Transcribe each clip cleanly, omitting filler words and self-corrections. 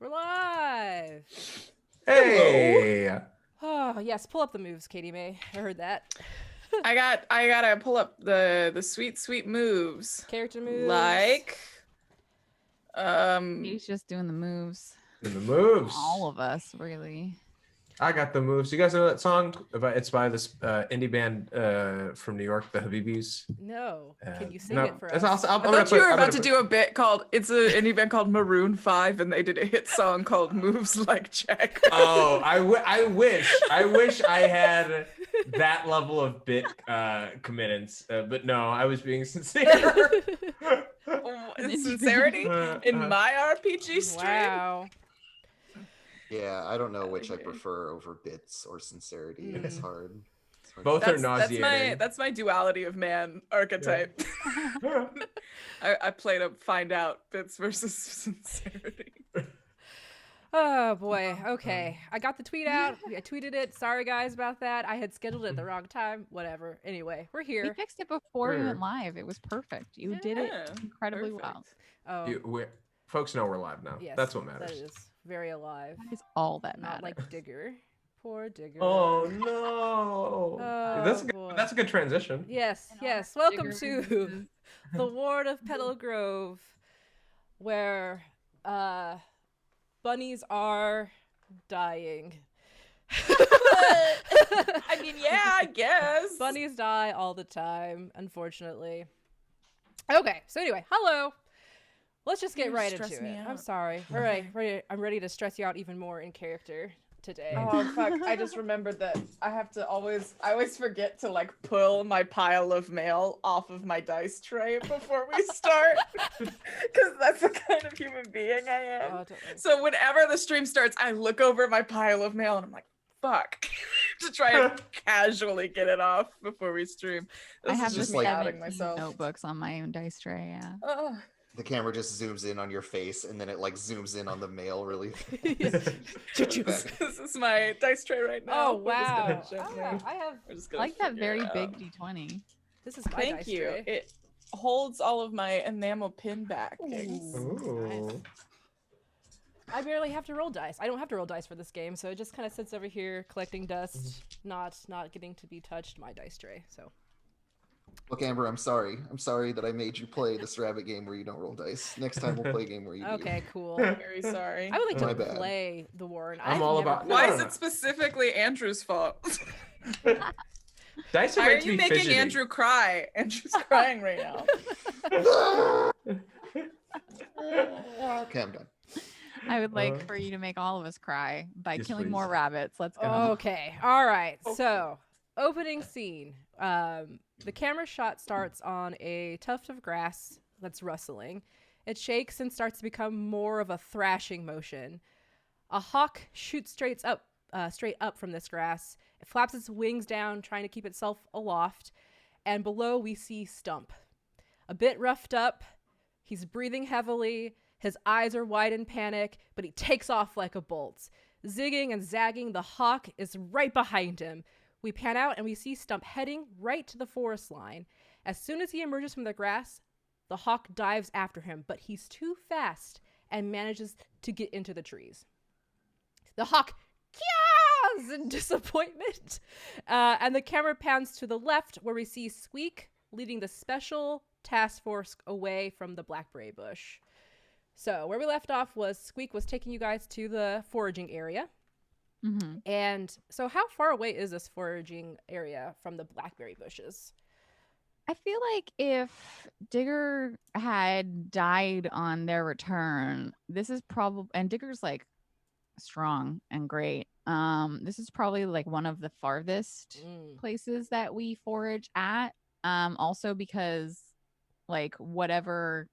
We're live. Hey. Oh, yes. Pull up the moves, Katie May. I heard that. I gotta pull up the sweet moves. Character moves. Like He's just doing the moves. And the moves. All of us, really. I got the moves. You guys know that song? It's by this indie band from New York, the Habibis. No. Can you sing no, it for it's us? also, I thought you were about to do a bit called it's an indie band called Maroon 5 and they did a hit song called Moves Like Jack. Oh, I wish I had that level of bit committance, but no, I was being sincere. Sincerity in my RPG stream. Wow. Yeah, I don't know which I prefer over bits or sincerity. It's hard. Both are nauseating. That's my duality of man archetype. Yeah. I play to find out bits versus sincerity. Oh, boy. Okay. I got the tweet out. I tweeted it. Sorry, guys, about that. I had scheduled it at the wrong time. Whatever. Anyway, we're here. We fixed it before we went live. It was perfect. You did it incredibly well. Oh. Folks know we're live now. Yes, That's what matters. That is very alive. That is all that Not matters. like Digger. Poor Digger. Oh no. Oh, that's a good transition. Yes, yes. Welcome to the Warren of Petal Grove, where bunnies are dying. I mean, yeah, I guess. Bunnies die all the time, unfortunately. Okay, so anyway, hello. Let's just get right into it. I'm sorry. All right, I'm ready to stress you out even more in character today. Oh fuck, I just remembered that I have to I always forget to like pull my pile of mail off of my dice tray before we start. Cause that's the kind of human being I am. Oh, so whenever the stream starts, I look over my pile of mail and I'm like, fuck. To try and casually get it off before we stream. I have just just like like outing myself. notebooks on my own dice tray, yeah. The camera just zooms in on your face and then it like zooms in on the mail really. This is my dice tray right now. Oh wow. I like that very big D20. This is my Thank dice you. tray. It holds all of my enamel pin backings. Ooh. Nice. I barely have to roll dice. I don't have to roll dice for this game, so it just kind of sits over here collecting dust, not getting to be touched. My dice tray. So. Look, Amber, I'm sorry. I'm sorry that I made you play this rabbit game where you don't roll dice. Next time we'll play a game where you do. Okay, cool. Very sorry. I would like My to bad. play the Warren. I'm all about. Why is it specifically Andrew's fault? Dice are Why are meant to you be making fidgety. Andrew cry? Andrew's crying right now. Okay, I'm done. I would like for you to make all of us cry by Yes, killing please. more rabbits. Let's go. Okay. All right. So, opening scene. The camera shot starts on a tuft of grass that's rustling. It shakes and starts to become more of a thrashing motion. A hawk shoots straight up from this grass. It flaps its wings down, trying to keep itself aloft. And below we see Stump. A bit roughed up. He's breathing heavily. His eyes are wide in panic, but he takes off like a bolt. Zigging and zagging, the hawk is right behind him. We pan out and we see Stump heading right to the forest line. As soon as he emerges from the grass, the hawk dives after him, but he's too fast and manages to get into the trees. The hawk caws in disappointment. And the camera pans to the left where we see Squeak leading the special task force away from the blackberry bush. So where we left off was Squeak was taking you guys to the foraging area. Mm-hmm. And so how far away is this foraging area from the blackberry bushes? I feel like if Digger had died on their return, this is probably, and Digger's like strong and great. This is probably like one of the farthest places that we forage at. Also because like whatever,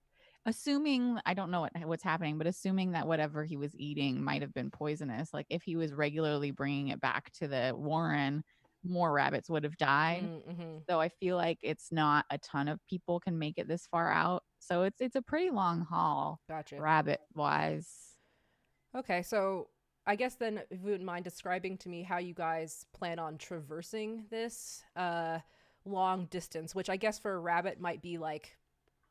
assuming, I don't know what's happening, but assuming that whatever he was eating might have been poisonous, like if he was regularly bringing it back to the Warren, more rabbits would have died. Mm-hmm. So I feel like it's not a ton of people can make it this far out. So it's a pretty long haul, Gotcha. rabbit wise. Okay, so I guess then if you wouldn't mind describing to me how you guys plan on traversing this long distance, which I guess for a rabbit might be like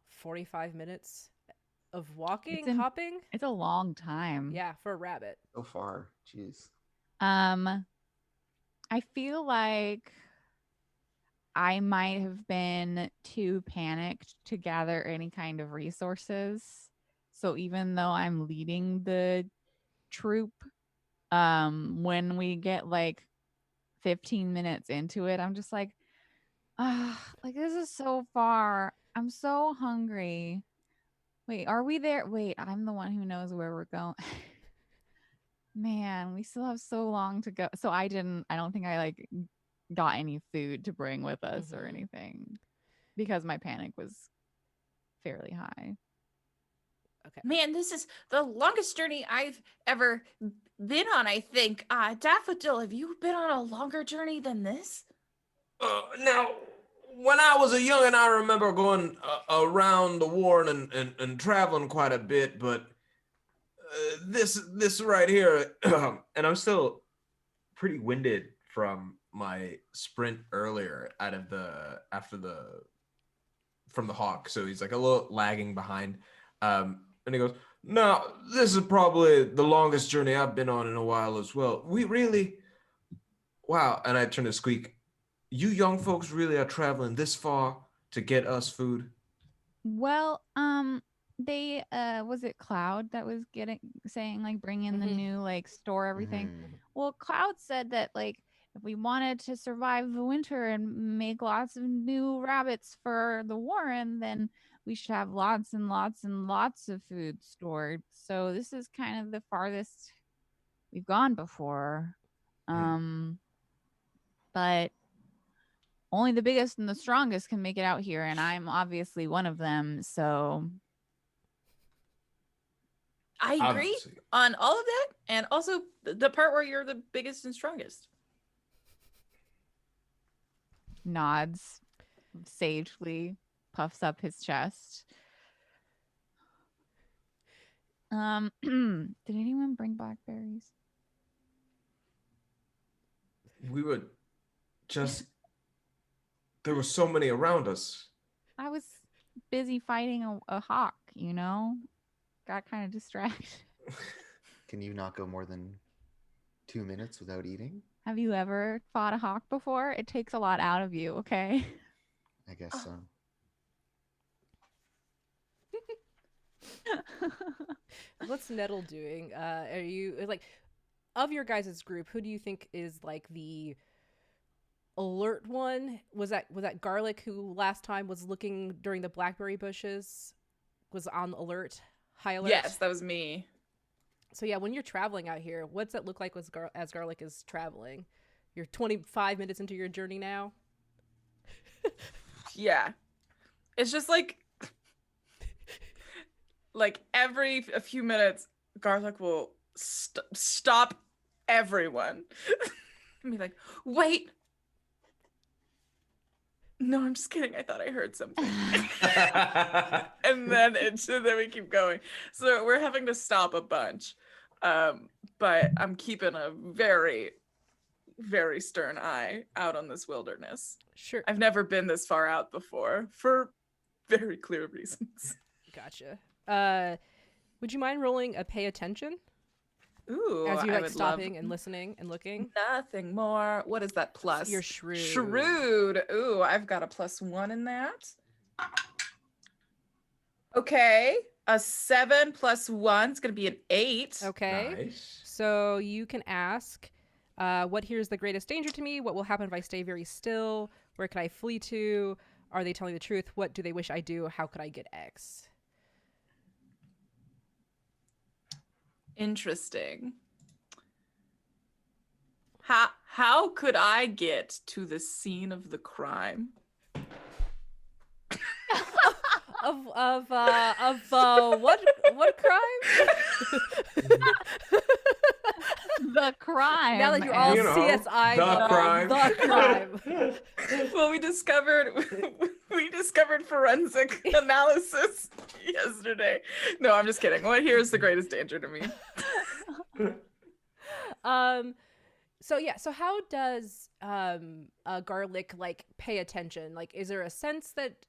45 minutes walking, in- hopping. It's a long time. Yeah, for a rabbit. So far, jeez. I feel like I might have been too panicked to gather any kind of resources. So even though I'm leading the troop, when we get like 15 minutes into it, I'm just like, like this is so far. I'm so hungry. Wait, are we there? Wait, I'm the one who knows where we're going. Man, we still have so long to go. So I don't think I like got any food to bring with us or anything because my panic was fairly high. Okay. Man, this is the longest journey I've ever been on, I think. Daffodil, have you been on a longer journey than this? Now, when I was a youngin', I remember going around the Warren and traveling quite a bit, but this right here, and I'm still pretty winded from my sprint earlier from the hawk, so he's like a little lagging behind, and he goes, "No, this is probably the longest journey I've been on in a while as well. We really, wow!" And I turn to Squeak. You young folks really are traveling this far to get us food? Well, they was it Cloud that was saying like bring in the new like store everything. Well, Cloud said that like if we wanted to survive the winter and make lots of new rabbits for the Warren, then we should have lots and lots and lots of food stored. So this is kind of the farthest we've gone before. But only the biggest and the strongest can make it out here, and I'm obviously one of them, so I agree on all of that, and also the part where you're the biggest and strongest. nods sagely, puffs up his chest. Did anyone bring blackberries? We were just, there were so many around us. I was busy fighting a hawk, you know? Got kind of distracted. Can you not go more than 2 minutes without eating? Have you ever fought a hawk before? It takes a lot out of you, okay? I guess so. What's Nettle doing? Are you like, of your guys' group, who do you think is like the alert one? Was that Garlic who last time was looking during the blackberry bushes? Was on alert, high alert? Yes, that was me. So yeah, when you're traveling out here, what's that look like as Garlic is traveling? You're 25 minutes into your journey now. Yeah, it's just like every a few minutes, Garlic will stop everyone and be like, "Wait, no, I'm just kidding. I thought I heard something." and then we keep going. So we're having to stop a bunch. But I'm keeping a very, very stern eye out on this wilderness. Sure. I've never been this far out before for very clear reasons. Gotcha. Would you mind rolling a pay attention? Ooh, as you're I like would stopping love and listening and looking. Nothing more. What is that plus? You're shrewd. Shrewd. Ooh, I've got a +1 in that. Okay. A 7 + 1 is going to be an 8. Okay. Nice. So you can ask, what here is the greatest danger to me? What will happen if I stay very still? Where could I flee to? Are they telling the truth? What do they wish I do? How could I get X? Interesting. How could I get to the scene of the crime? Of what crime? The crime. Now that you're all You know, CSI, the crime. The crime. Well, we discovered forensic analysis yesterday. No, I'm just kidding. What here is the greatest danger to me? So how does Garlic like pay attention? Like, is there a sense that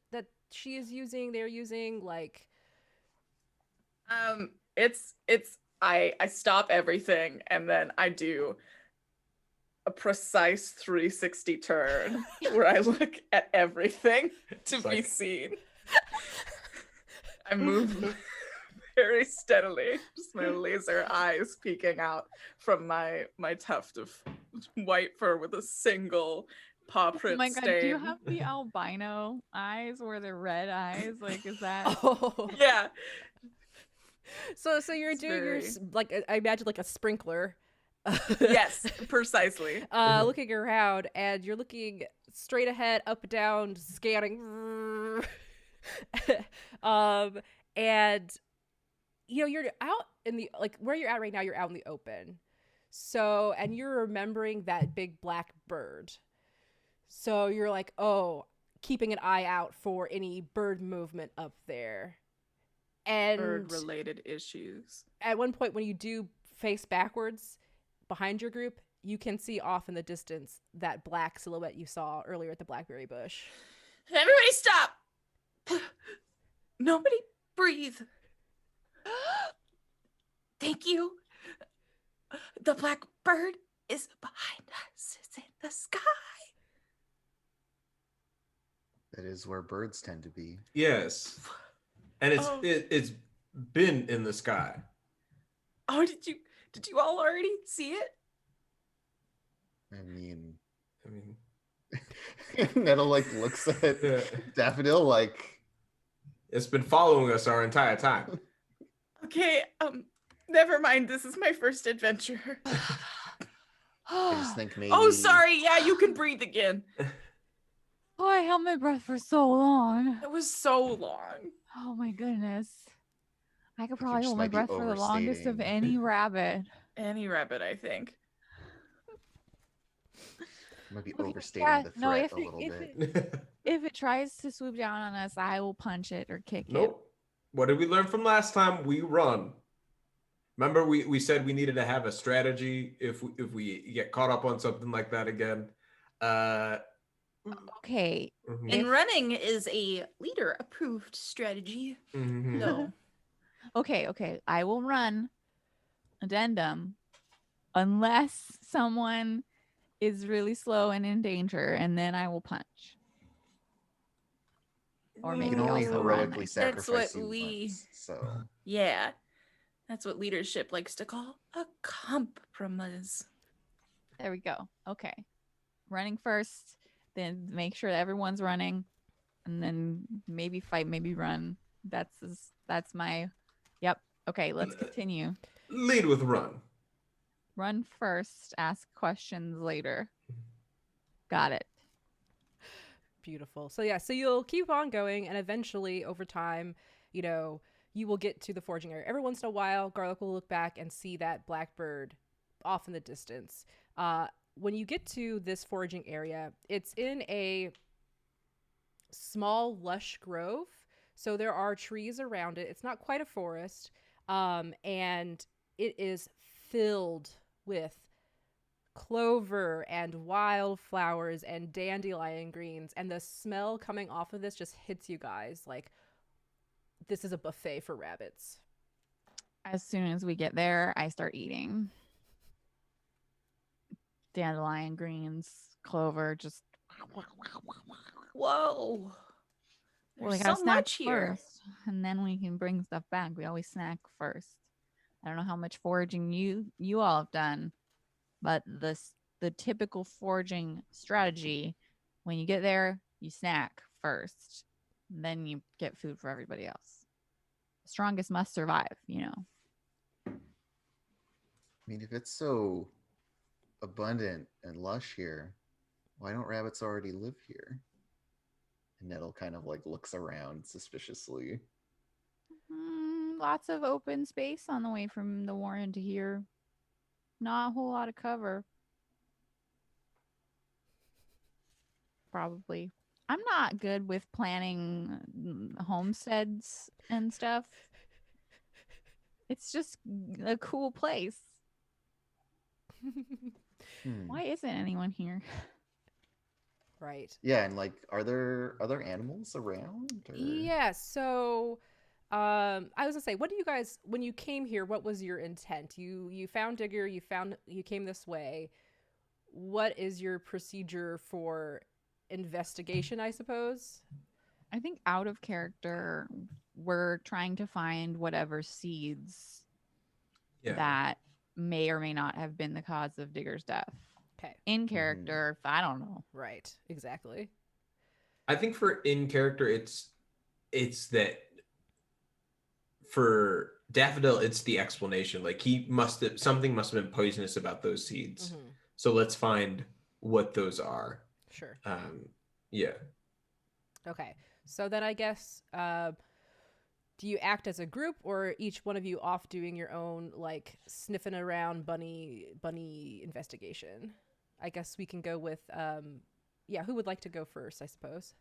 she is using, they're using, like I stop everything and then I do a precise 360 turn where I look at everything to It's be like- seen. I move very steadily, just my laser eyes peeking out from my tuft of white fur with a single paw Oh print my god, stain. do you have the albino eyes or the red eyes? Like, is that Oh. Yeah. So you're It's doing very- like I imagine like a sprinkler. Yes, precisely. Looking around, and you're looking straight ahead, up, down, scanning. And you're out in the where you're at right now. You're out in the open. So, and you're remembering that big black bird. So you're like, oh, keeping an eye out for any bird movement up there. And Bird-related issues. at one point, when you do face backwards behind your group, you can see off in the distance that black silhouette you saw earlier at the blackberry bush. Everybody stop! Nobody breathe. Thank you. The black bird is behind us. It's in the sky. That is where birds tend to be. Yes. And Oh. it's been in the sky. Oh, did you all already see it? I mean, I mean, Nettle like looks at yeah. Daffodil like, It's been following us our entire time. Okay, never mind. This is my first adventure. I just think maybe. Oh, sorry. Yeah, you can breathe again. Oh, I held my breath for so long. It was so long. Oh my goodness. I could you probably just hold my might be breath for the longest of overstating. any rabbit. Any rabbit, I think. Might be Okay, overstating yeah, the no, threat if a it- little if bit. If it tries to swoop down on us, I will punch it or kick it. Nope. What did we learn from last time? We run. Remember, we said we needed to have a strategy if we get caught up on something like that again. Okay. Mhm. And running is a leader approved strategy. Mhm. No. Okay. I will run. Addendum. Unless someone is really slow and in danger, and then I will punch. Or You maybe can only also run. heroically That's sacrifice what you we- once, so Yeah. That's what leadership likes to call a compromise. There we go. Okay. Running first, then make sure that everyone's running, and then maybe fight, maybe run. That's my. Yep. Okay, let's continue. Lead with run. Run first, ask questions later. Got it. Beautiful. So you'll keep on going, and eventually, over time, you will get to the foraging area. Every once in a while, Garlic will look back and see that blackbird off in the distance. When you get to this foraging area, it's in a small, lush grove. So there are trees around it. It's not quite a forest, and it is filled with clover and wildflowers and dandelion greens, and the smell coming off of this just hits you guys like this is a buffet for rabbits. As soon as we get there, I start eating. Dandelion greens, clover, just Whoa. well, we There's gotta so snack much here. first, and then we can bring stuff back. We always snack first. I don't know how much foraging you all have done, but the typical foraging strategy, when you get there, you snack first, then you get food for everybody else. Strongest must survive, I mean, if it's so abundant and lush here, why don't rabbits already live here? And Nettle kind of like looks around suspiciously. Lots of open space on the way from the Warren to here. Not a whole lot of cover. Probably. I'm not good with planning homesteads and stuff. It's just a cool place. Why isn't anyone here? Right. Yeah, and like, are there other animals around? Or... Yeah, so I was gonna say, what do you guys, when you came here, what was your intent? You found Digger, you came this way. What is your procedure for investigation, I suppose? I think out of character, we're trying to find whatever seeds Yeah. that may or may not have been the cause of Digger's death. Okay. In character, I don't know. Right. Exactly. I think for in character, it's that for Daffodil, it's the explanation. Like something must have been poisonous about those seeds. Mm-hmm. So let's find what those are. Sure. Yeah. Okay. So then I guess, do you act as a group, or each one of you off doing your own, like, sniffing around bunny investigation? I guess we can go with, who would like to go first, I suppose?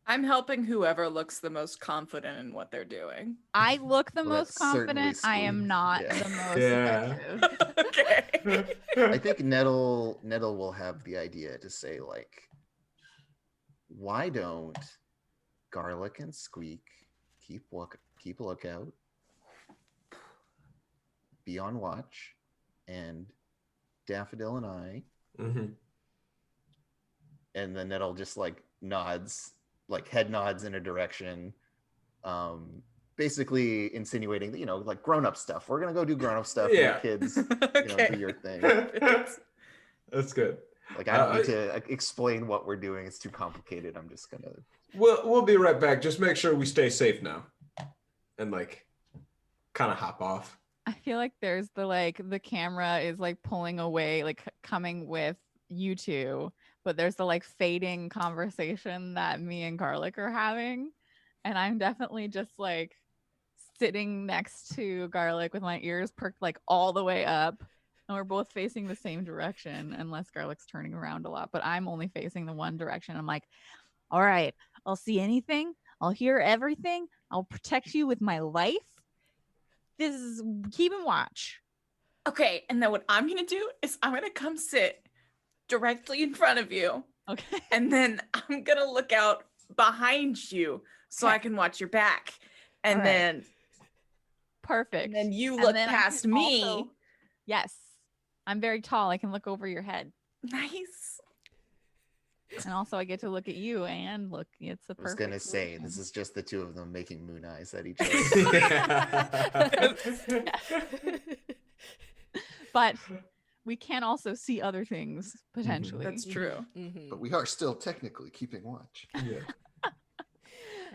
I'm helping whoever looks the most confident in what they're doing. I look the Well, most that's certainly confident. I am sweet. not Yeah. the most Yeah. effective. Okay. I think Nettle will have the idea to say, like, why don't Garlic and Squeak keep a lookout, be on watch, and Daffodil and I, Mm-hmm. and then Nettle just like nods, like head nods in a direction, basically insinuating that, like grown-up stuff. We're gonna go do grown-up stuff. Yeah. You kids, Okay. do your thing. That's good. Like, I don't need to explain what we're doing. It's too complicated. I'm just gonna. We'll be right back. Just make sure we stay safe now, and like, kind of hop off. I feel like there's the camera is like pulling away, like coming with you two, but there's the like fading conversation that me and Garlic are having. And I'm definitely just like sitting next to Garlic with my ears perked like all the way up. And we're both facing the same direction, unless Garlic's turning around a lot, but I'm only facing the one direction. I'm like, all right, I'll see anything. I'll hear everything. I'll protect you with my life. This is keep and watch. Okay, and then what I'm gonna do is I'm gonna come sit directly in front of you, Okay. and then I'm gonna look out behind you so I Okay. can watch your back, and All right. then Perfect. and then you And look then I past can me. also- Yes. I'm very tall. I can look over your head. Nice. And also I get to look at you and look. It's a I was perfect gonna say, solution. this is just the two of them making moon eyes at each other. But we can also see other things potentially. That's true. Mm-hmm. But we are still technically keeping watch. Yeah.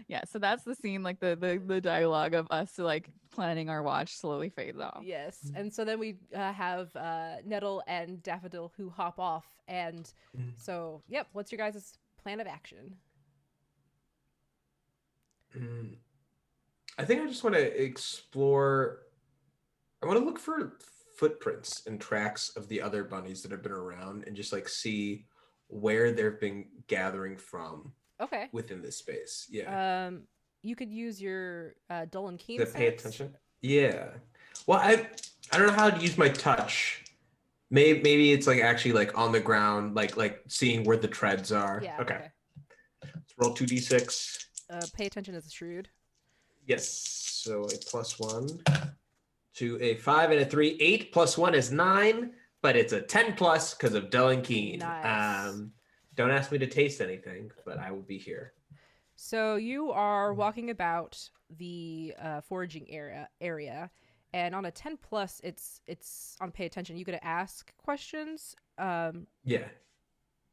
Yeah, so that's the scene, like the dialogue of us like planning our watch slowly fades off. Yes, and so then we have Nettle and Daffodil who hop off, and so what's your guys' plan of action? I think I just want to explore. I want to look for footprints and tracks of the other bunnies that have been around, and just like see where they've been gathering from Okay. within this space. Yeah. You could use your dull and keen To pay sense. attention. Yeah. Well, I don't know how to use my touch. Maybe it's like actually like on the ground, like seeing where the treads are. Yeah. Okay. Let's roll 2d6. Pay attention as a shrewd. Yes. So a +1 to a 5 and a 3. 8 + 1 is 9, but it's a 10+ because of dull and keen. Nice. Don't ask me to taste anything, but I will be here. So you are walking about the foraging area, and on a 10+, it's on pay attention. You get to ask questions. Yeah.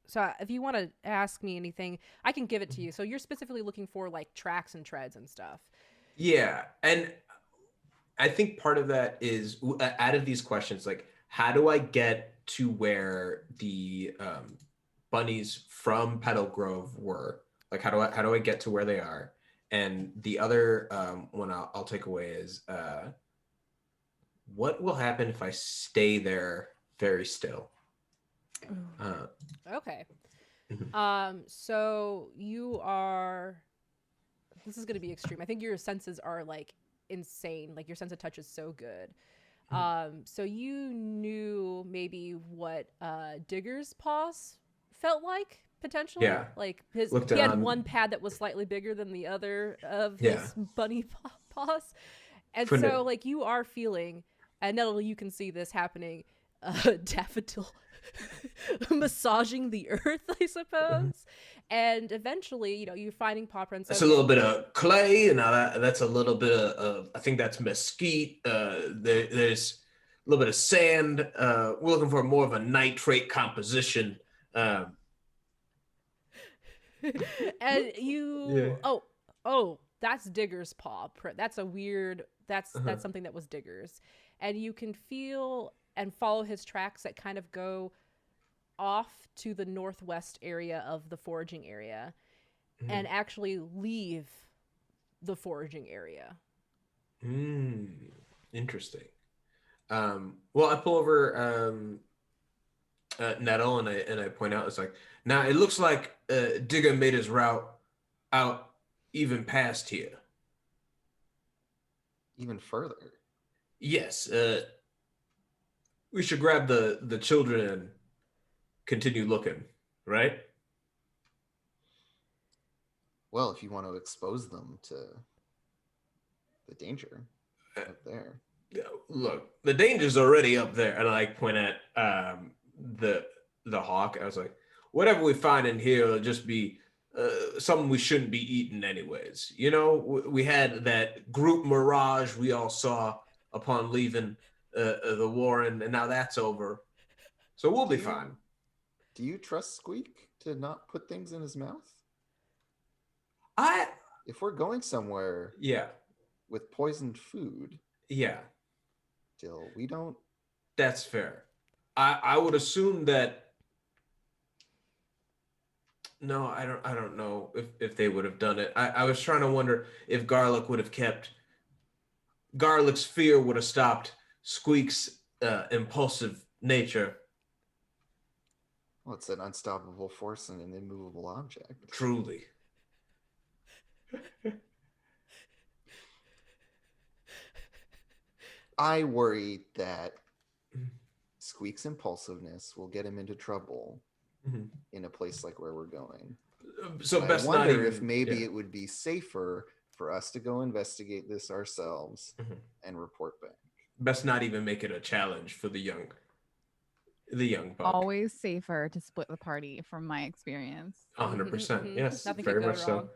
So if you want to ask me anything, I can give it to you. So you're specifically looking for like tracks and treads and stuff. Yeah, and I think part of that is out of these questions, like how do I get to where the bunnies from Petal Grove were? Like how do I get to where they are? And the other one I'll take away is what will happen if I stay there very still? Okay. So you are. This is going to be extreme. I think your senses are like insane. Like your sense of touch is so good. So you knew maybe what Digger's paws felt like potentially. Yeah. Like Looked he had on. one pad that was slightly bigger than the other of Yeah. his bunny paws. And Couldn't so it? like you are feeling, and Nettle, you can see this happening, Daffodil massaging the earth, I suppose. And eventually, you're finding paw prints. That's a little bit of clay, and now that's a little bit of I think that's mesquite. There's a little bit of sand. We're looking for more of a nitrate composition. And you oh, that's Digger's paw print. That's a weird, that's something that was Digger's. And you can feel and follow his tracks that kind of go off to the northwest area of the foraging area and actually leave the foraging area. Interesting. Well, I pull over Nettle and I point out, it's like, now it looks like Digger made his route out even past here. Even further. Yes. We should grab the children and continue looking, right? Well, if you want to expose them to the danger up there. Look, the danger's already up there. And I point at the hawk. I was like, whatever we find in here will just be something we shouldn't be eating anyways. We had that group mirage we all saw upon leaving the Warren, and now that's over. So we'll be fine. Do you trust Squeak to not put things in his mouth? If we're going somewhere with poisoned food, Dill, we don't... That's fair. I would assume that... No, I don't know if they would have done it. I was trying to wonder if Garlic would have kept... Garlic's fear would have stopped Squeak's impulsive nature. Well, it's an unstoppable force in an immovable object. Truly. I worry that Squeak's impulsiveness will get him into trouble in a place like where we're going. So I best wonder not if maybe it would be safer for us to go investigate this ourselves and report back. Best not even make it a challenge for the young buck. Always safer to split the party, from my experience. 100%. Yes, Nothing very could go much so. wrong.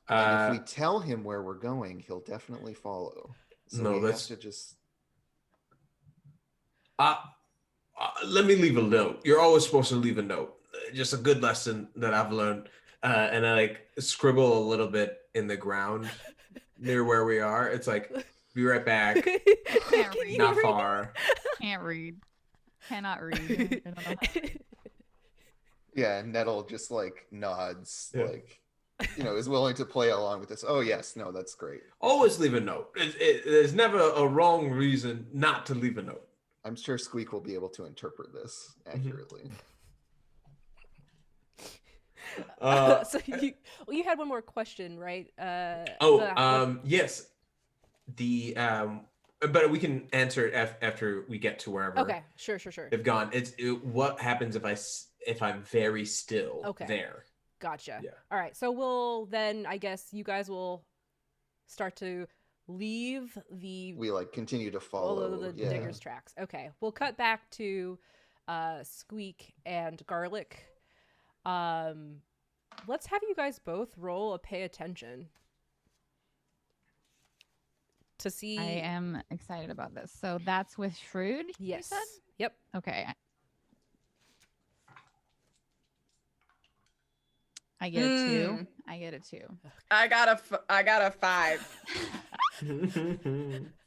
And if we tell him where we're going, he'll definitely follow. So No, we that's... have to just... let me leave a note. You're always supposed to leave a note. Just a good lesson that I've learned. And I scribble a little bit in the ground near where we are. It's like, be right back. Can't read. Not far. Can't read. Cannot read. I don't know how. Yeah, and Nettle just nods, is willing to play along with this. Oh yes, no, that's great. Always leave a note. There's never a wrong reason not to leave a note. I'm sure Squeak will be able to interpret this accurately. So you had one more question, right? Yes. But we can answer it after we get to wherever. Okay, sure. They've gone. What happens if I'm very still there? Gotcha. Yeah. All right. So we'll then, I guess you guys will start to leave the... We continue to follow the Digger's tracks. Okay. We'll cut back to Squeak and Garlic. Let's have you guys both roll a pay attention to see. I am excited about this. So that's with Shrewd? Yes. You said? Yep. Okay. I get a 2. I get a 2. I got a 5. So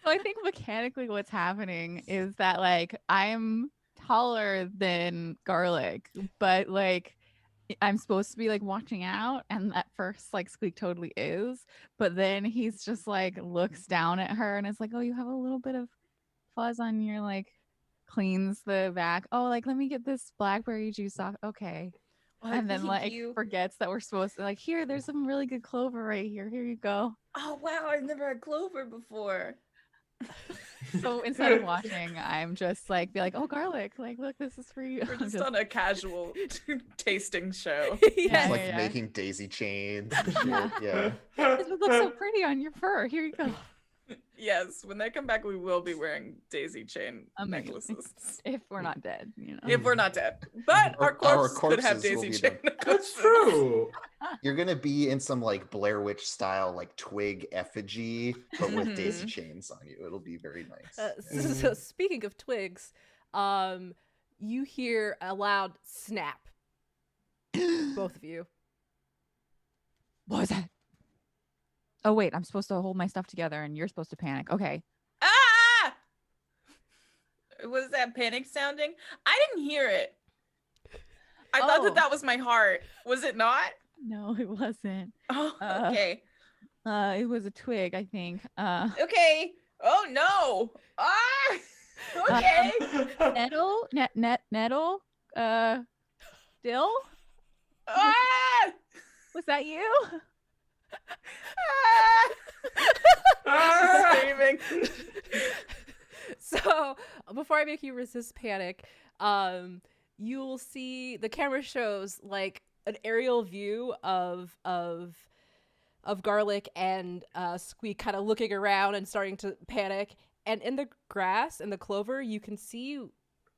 I think mechanically what's happening is that I'm taller than Garlic, but I'm supposed to be watching out, and at first Squeak totally is, but then he's just looks down at her and it's oh, you have a little bit of fuzz on your cleans the back. Oh, let me get this blackberry juice off. Okay. And then forgets that we're supposed to here, there's some really good clover right here. Here you go. Oh wow, I've never had clover before. So instead of watching, I'm just like, be like, oh, garlic, like, look, this is for you. We're I'm just on a casual tasting show. Yeah. It's like yeah. making daisy chains and shit. Yeah. Yeah. This would look so pretty on your fur. Here you go. Yes, when they come back, we will be wearing daisy chain Amazing. necklaces. If we're not dead, you know. If we're not dead. But our Our corpse could have corpses will daisy be chain done. necklaces. That's true. You're gonna be in some like Blair Witch style like twig effigy, but with Mhm. daisy chains on you. It'll be very nice. So speaking of twigs, you hear a loud snap. Both of you. What was that? Oh, wait, I'm supposed to hold my stuff together and you're supposed to panic. Okay. Ah! Was that panic sounding? I didn't hear it. I thought Oh. that was my heart. Was it not? No, it wasn't. Oh, Uh, okay. It was a twig, I think. Okay. Oh no. Ah! Okay. Nettle? Nettle? Dill? Ah! Was that you? Ah! Screaming. So before I make you resist panic, you'll see the camera shows like an aerial view of Garlic and Squeak kind of looking around and starting to panic. And in the grass and the clover, you can see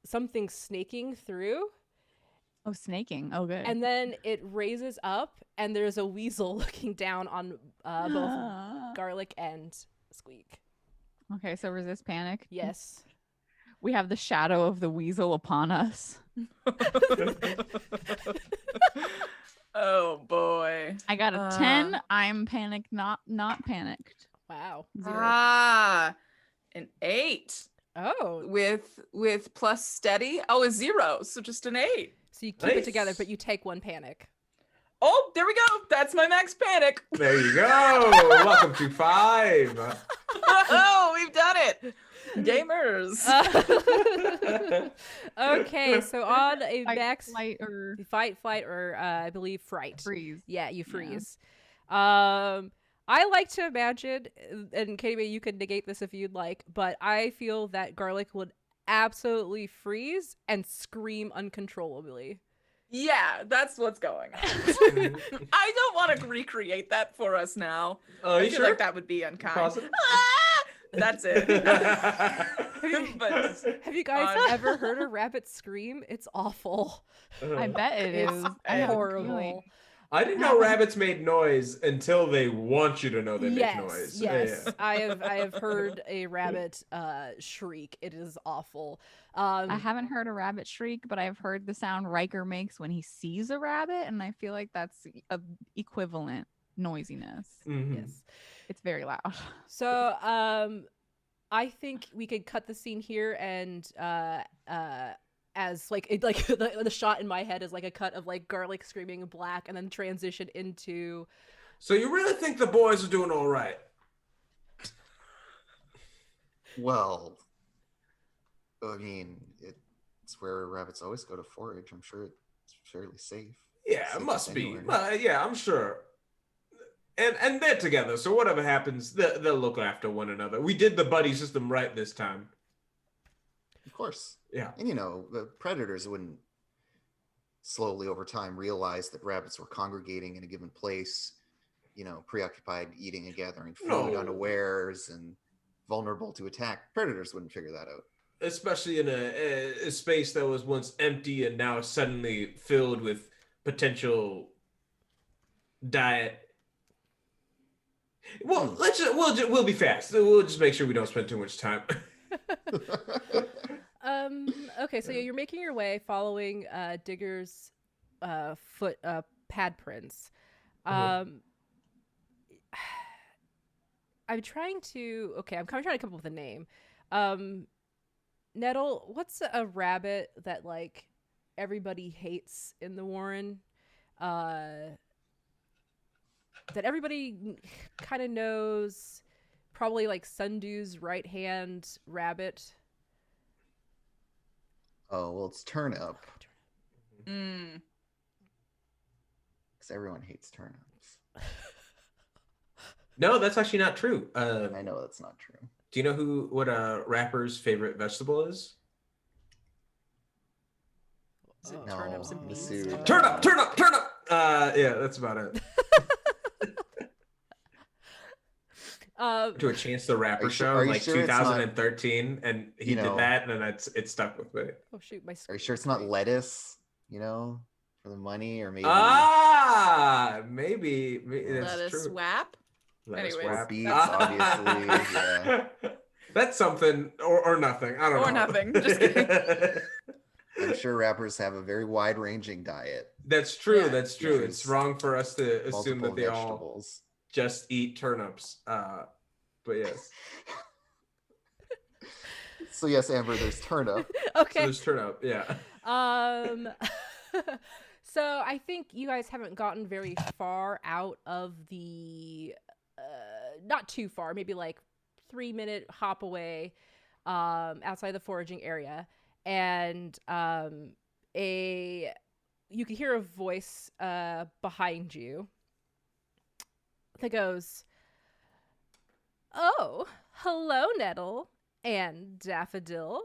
something snaking through. Oh, snaking. Oh, good. And then it raises up, and there's a weasel looking down on both Garlic and Squeak. Okay, so resist panic. Yes. We have the shadow of the weasel upon us. Oh boy. I got a 10. I'm panicked, not panicked. Wow. 0. An 8 Oh. with plus steady. Oh, a 0, so just an 8. So you keep it Nice. together, but you take one panic. Oh, there we go. That's my max panic. There you go. Welcome to 5. Oh, we've done it. Gamers. Okay, so on a Fight, max flight, or fight, flight, or I believe fright. freeze. Yeah, you Yeah. freeze. I like to imagine, and Katie, you can negate this if you'd like, but I feel that Garlic would absolutely freeze and scream uncontrollably. Yeah, that's what's going on. I don't want to recreate that for us now. Oh, I you feel sure? like that would be unkind. Positive? Ah! That's it. But Have you guys on- ever heard a rabbit scream? It's awful. I bet it It's is. I have a horrible. feeling. I didn't know rabbits made noise until they want you to know they Yes, make noise. yes. Yeah. I have heard a rabbit shriek. It is awful. I haven't heard a rabbit shriek, but I've heard the sound Riker makes when he sees a rabbit, and I feel like that's a equivalent noisiness. Mhm. Yes. It's very loud. So, I think we could cut the scene here, and as like the shot in my head is like a cut of like Garlic screaming black, and then transition into So you really think the boys are doing all right? Well, I mean, it's where rabbits always go to forage. I'm sure it's fairly safe. Yeah, it Safest must be. anywhere. Yeah, I'm sure. And they're together, so whatever happens, they'll look after one another. We did the buddy system right this time. Of course. Yeah. And the predators wouldn't slowly over time realize that rabbits were congregating in a given place, preoccupied eating and gathering food, No. unawares and vulnerable to attack. Predators wouldn't figure that out. Especially in a space that was once empty and now suddenly filled with potential diet. Well, we'll be fast. We'll just make sure we don't spend too much time. okay, so you're making your way following Digger's foot pad prints. I'm trying to I'm trying to come up with a name. Nettle, what's a rabbit that like everybody hates in the Warren? That everybody kind of knows, probably like Sundew's right-hand rabbit. Oh, well, it's turnip. Mm. Because everyone hates turnips. No, that's actually not true. I know that's not true. Do you know what a rapper's favorite vegetable is? Is it Oh. turnips and No, peas? Masood. Turn up, turn up, turn up. Yeah, that's about it. To a Chance the Rapper show are in you like sure it's not, 2013, and he you did know- that, and it stuck with me. Oh shoot, my Are you screen sure it's is not green. lettuce? You know, for the money, or maybe Maybe that's Let us true. swap. Lettuce Anyways, wrap. beets, obviously. Yeah, That's something or nothing. I don't know. Or nothing. Just kidding. I'm sure rappers have a very wide-ranging diet. That's true. Yeah. That's true. Yeah. It's wrong for us to assume Multiple that they all vegetables. just eat turnips. But yes. So yes, Amber, there's turnip. So Okay. there's turnip. Yeah. So I think you guys haven't gotten very far out of the not too far, maybe like 3-minute hop away outside the foraging area, and you can hear a voice behind you that goes, "Oh, hello, Nettle and Daffodil."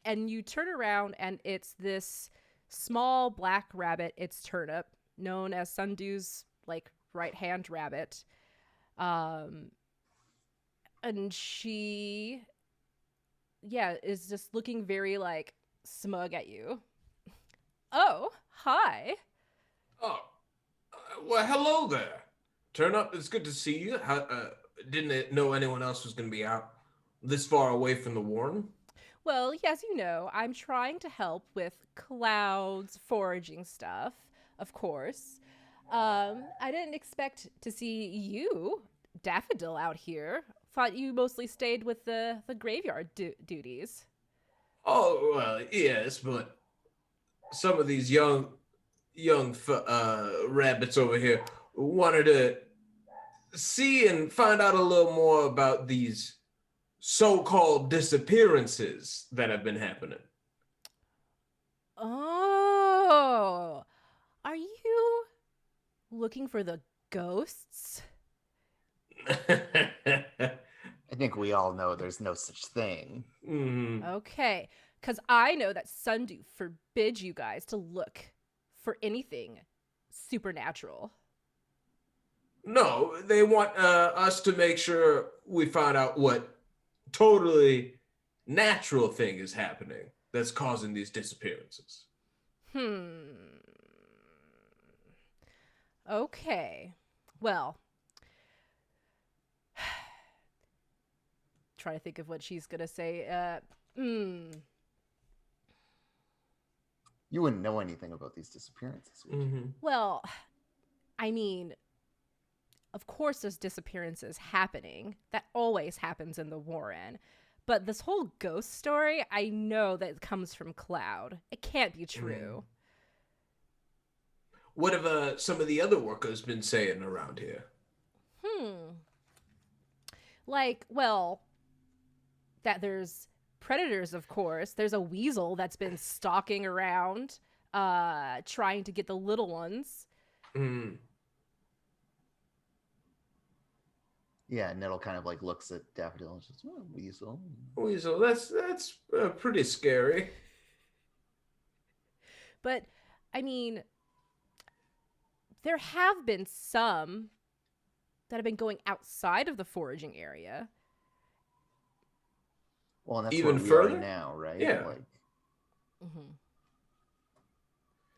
And you turn around, and it's this small black rabbit. It's Turnip, known as Sundew's like right-hand rabbit. And she, is just looking very like smug at you. Oh, hi. Oh, well, hello there. Turnip, it's good to see you. Didn't know anyone else was going to be out this far away from the Warren. Well, as you know, I'm trying to help with Cloud's foraging stuff, of course. I didn't expect to see you, Daffodil, out here. Thought you mostly stayed with the graveyard duties. Oh, well, yes, but some of these young rabbits over here wanted to see and find out a little more about these so-called disappearances that have been happening. Oh, are you looking for the ghosts? I think we all know there's no such thing. Mhm. Okay, because I know that Sundew forbids you guys to look for anything supernatural. No, they want us to make sure we find out what totally natural thing is happening that's causing these disappearances. Okay. Well, try to think of what she's gonna say. You wouldn't know anything about these disappearances, would you? Mm-hmm. Well, I mean, of course there's disappearances happening. That always happens in the Warren. But this whole ghost story, I know that it comes from Cloud. It can't be true. What have some of the other workers been saying around here? Like, well, that there's predators, of course. There's a weasel that's been stalking around, trying to get the little ones. Mm. Yeah, Nettle kind of like looks at Daffodil and says, "Oh, Weasel." Weasel, that's pretty scary. But, I mean, there have been some that have been going outside of the foraging area. Well, and that's Even where we further? are now, right? Yeah. Like,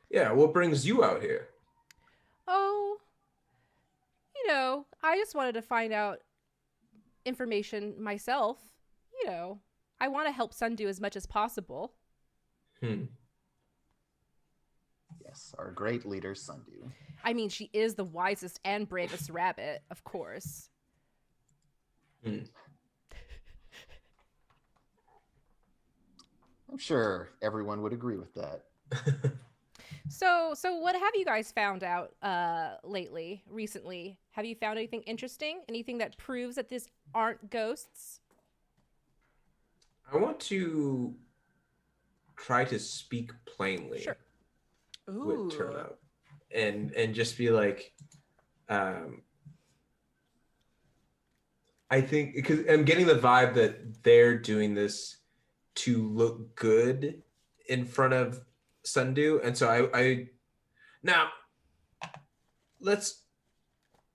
Yeah, what brings you out here? Oh, I just wanted to find out information myself. I want to help Sundew as much as possible. yes, our great leader, Sundew. I mean, she is the wisest and bravest rabbit, of course. I'm sure everyone would agree with that. So what have you guys found out recently? Have you found anything interesting? Anything that proves that these aren't ghosts? I want to try to speak plainly Sure. with Turnup and just be like, I I think because I'm getting the vibe that they're doing this to look good in front of Sundew, and so I now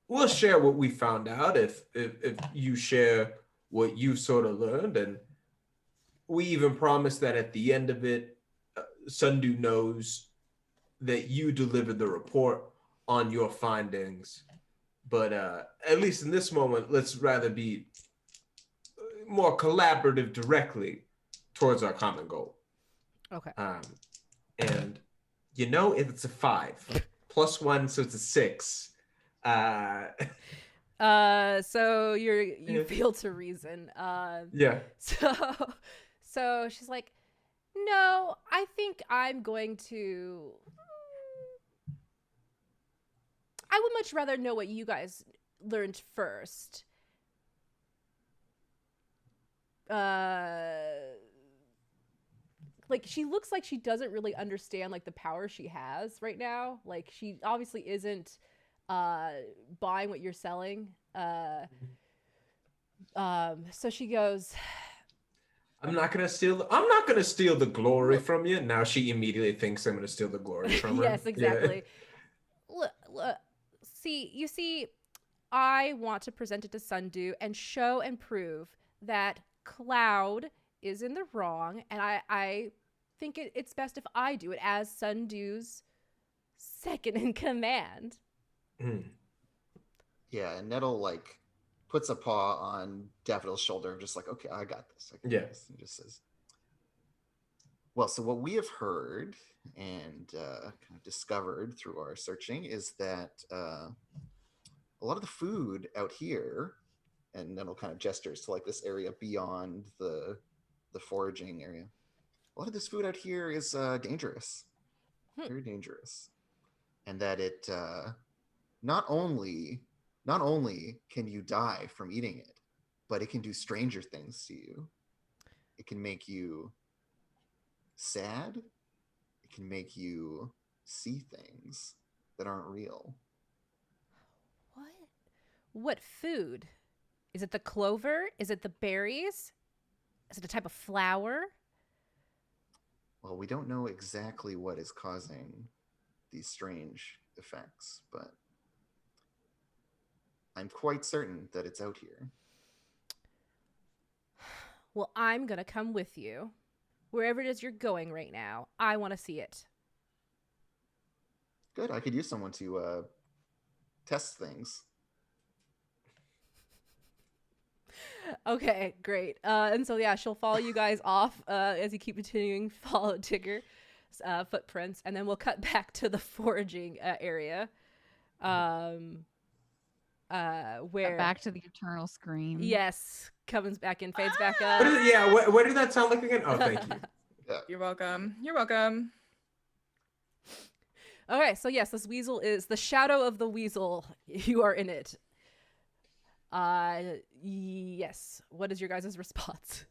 we'll share what we found out if you share what you've sort of learned, and we even promise that at the end of it, Sundew knows that you delivered the report on your findings. But at least in this moment, let's rather be more collaborative directly towards our common goal. Okay. And it's a 5 plus 1, so it's a 6. So you feel to reason. Yeah. So she's like, no, I think I'm going to. I would much rather know what you guys learned first. Like, she looks like she doesn't really understand, like, the power she has right now. Like, she obviously isn't buying what you're selling. So she goes, I'm not gonna steal the glory from you. Now she immediately thinks I'm gonna steal the glory from her. Yes, exactly. Yeah. Look, you see, I want to present it to Sundew and show and prove that Cloud is in the wrong, and I think it's best if I do it as Sundew's second in command. Yeah, and Nettle like puts a paw on Daffodil's shoulder, just like, okay, I got this. Yes. And just says, well, so what we have heard and kind of discovered through our searching is that a lot of the food out here, and Nettle kind of gestures to like this area beyond the foraging area. A lot of this food out here is dangerous, very dangerous, and that it not only can you die from eating it, but it can do stranger things to you. It can make you sad. It can make you see things that aren't real. What food? Is it the clover? Is it the berries? Is it a type of flower? Well, we don't know exactly what is causing these strange effects, but I'm quite certain that it's out here. Well, I'm going to come with you. Wherever it is you're going right now, I want to see it. Good. I could use someone to test things. Okay, great. And so, yeah, she'll follow you guys off as you keep continuing to follow Tigger's footprints. And then we'll cut back to the foraging area. Where Back to the eternal scream. Yes, comes back in, fades back up. What did that sound like again? Oh, thank you. Yeah. You're welcome. You're welcome. Okay, so yes, this weasel is the shadow of the weasel. You are in it. Yes. What is your guys' response?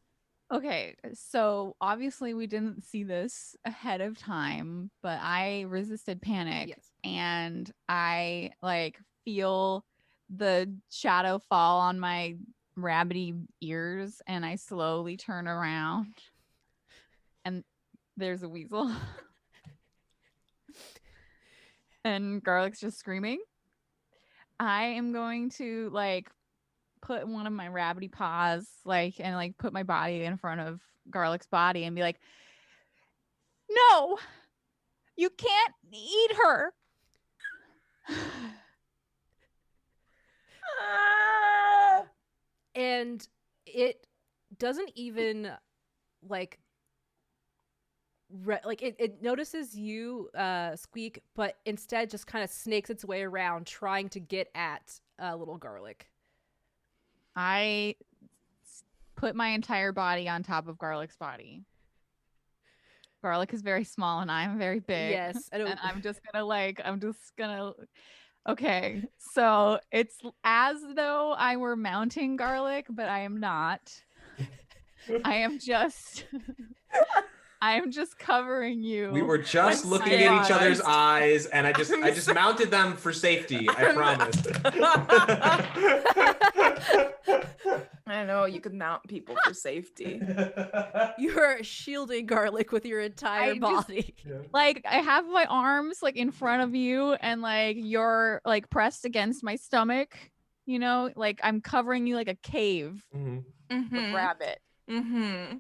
Okay, so obviously we didn't see this ahead of time, but I resisted panic. Yes. And I like feel the shadow fall on my rabbity ears, and I slowly turn around and there's a weasel. And Garlic's just screaming. I am going to like put one of my rabbity paws and put my body in front of Garlic's body and be like, no, you can't eat her. And it doesn't even it notices you, Squeak, but instead just kind of snakes its way around trying to get at little Garlic. I put my entire body on top of Garlic's body. Garlic is very small and I'm very big. Yes. And I'm just gonna okay. So it's as though I were mounting Garlic, but I am not. I am just covering you. We were just looking at each other's eyes, and I just mounted them for safety. I promise. I know you could mount people for safety. You're shielding Garlic with your entire I just- body. Like I have my arms like in front of you, and like you're like pressed against my stomach. You know, like I'm covering you like a cave Mhm. of rabbit. Mm-hmm.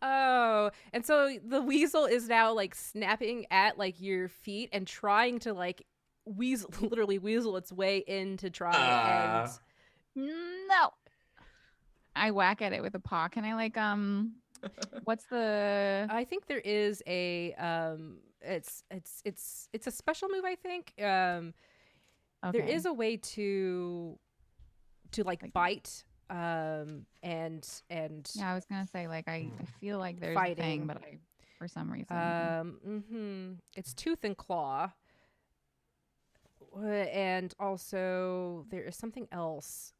Oh, and so the weasel is now like snapping at like your feet and trying to like literally weasel its way in to try and No. I whack at it with a paw. Can I like what's the I think there is a it's a special move, I think. There okay. is a way to like bite and Yeah, I was gonna say like I feel like there's a Fighting. thing, but I for some reason it's tooth and claw. And also there is something else.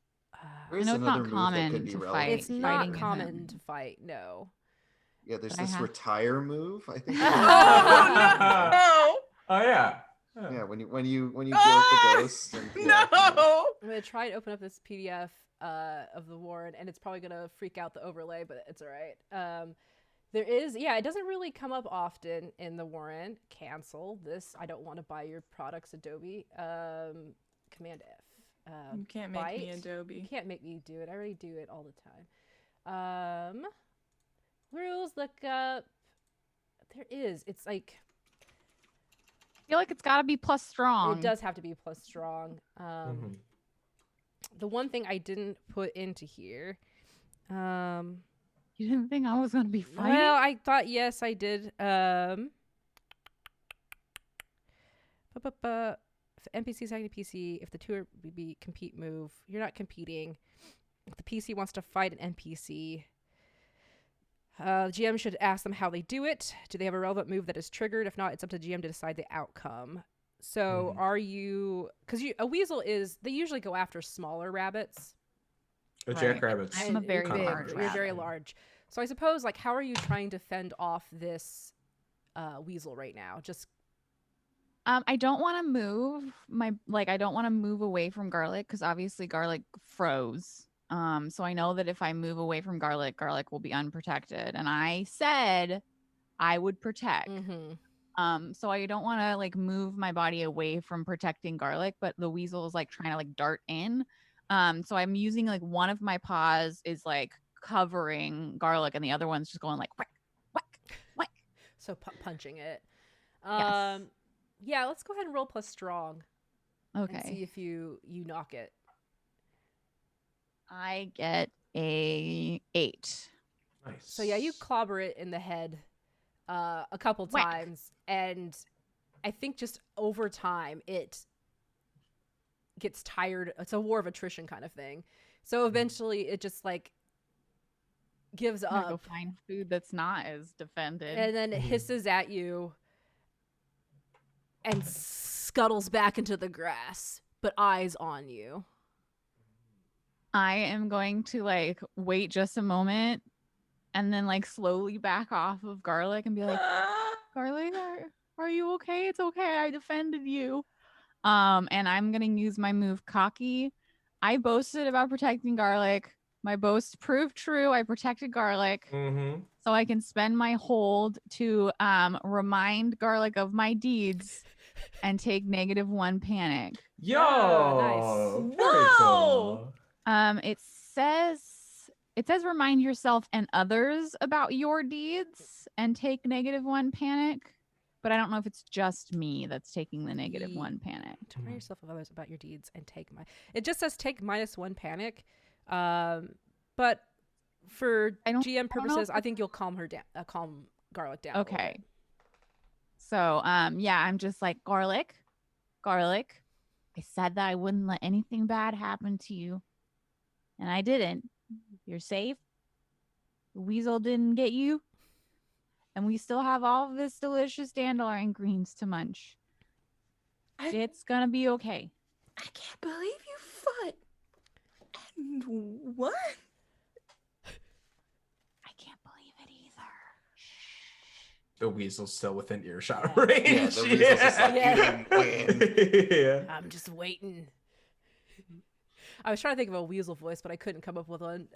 There is know it's not another move that common could be to relevant. fight. It's not fighting with common him. to fight, no. Yeah, there's But I this have- retire move. I think. Oh Oh yeah. Yeah, when you joke the ghost. And, no! yeah. No! I'm gonna try and open up this PDF of the Warren, and it's probably gonna freak out the overlay, but it's all right. There is, it doesn't really come up often in the Warren. Cancel this. I don't want to buy your products, Adobe. Command F. You can't make me bite. Adobe. You can't make me do it. I already do it all the time. Rules lookup. There is. It's like I feel like it's gotta be plus strong. it does have to be plus strong. Mhm. The one thing I didn't put into here. You didn't think I was gonna be fighting? Well, I thought yes, I did. If the NPC is acting PC, if the two are be compete move, you're not competing. If the PC wants to fight an NPC, the GM should ask them how they do it. Do they have a relevant move that is triggered? If not, it's up to GM to decide the outcome. So are you... Because a weasel is... They usually go after smaller rabbits. The Right. jackrabbits. I'm a very You're big, large You're very rabbit. large. So I suppose, like, how are you trying to fend off this weasel right now? Just... I don't want to move I don't want to move away from Garlic because obviously Garlic froze. So I know that if I move away from Garlic, Garlic will be unprotected. And I said I would protect. So I don't want to like move my body away from protecting Garlic, but the weasel is like trying to like dart in. So I'm using like one of my paws is like covering Garlic and the other one's just going like whack, whack, whack. So punching it. Yes. Yeah, let's go ahead and roll plus strong. And see Okay. if you knock it. I get a 8. Nice. So yeah, you clobber it in the head a couple Whack. times, and I think just over time it gets tired. It's a war of attrition kind of thing. So eventually it just like gives I'm gonna go up find food that's not as defended. and then it hisses at you and scuttles back into the grass, but eyes on you. I am going to like wait just a moment and then like slowly back off of Garlic and be like, Garlic, are you okay? It's okay. I defended you. And I'm gonna use my move Cocky. I boasted about protecting Garlic. My boast proved true. I protected Garlic. Mm-hmm. So I can spend my hold to remind Garlic of my deeds and take -1 panic. Yo, nice. very Whoa! cool. It says remind yourself and others about your deeds and take -1 panic, but I don't know if it's just me that's taking the -1 panic. To remind yourself of others about your deeds and take my... It just says take -1 panic. But for I don't GM know purposes, if I think you'll calm her down, calm Garlic down. a little Okay. bit. So, yeah, I'm just like, Garlic, I said that I wouldn't let anything bad happen to you. And I didn't. You're safe. The weasel didn't get you. And we still have all of this delicious dandelion greens to munch. It's gonna be okay. I can't believe you fought. And what? I can't believe it either. The weasel's still within earshot Yeah. range. Yeah, the weasel's just like, Yeah. you didn't win. Yeah. I'm just waiting. I was trying to think of a weasel voice, but I couldn't come up with one.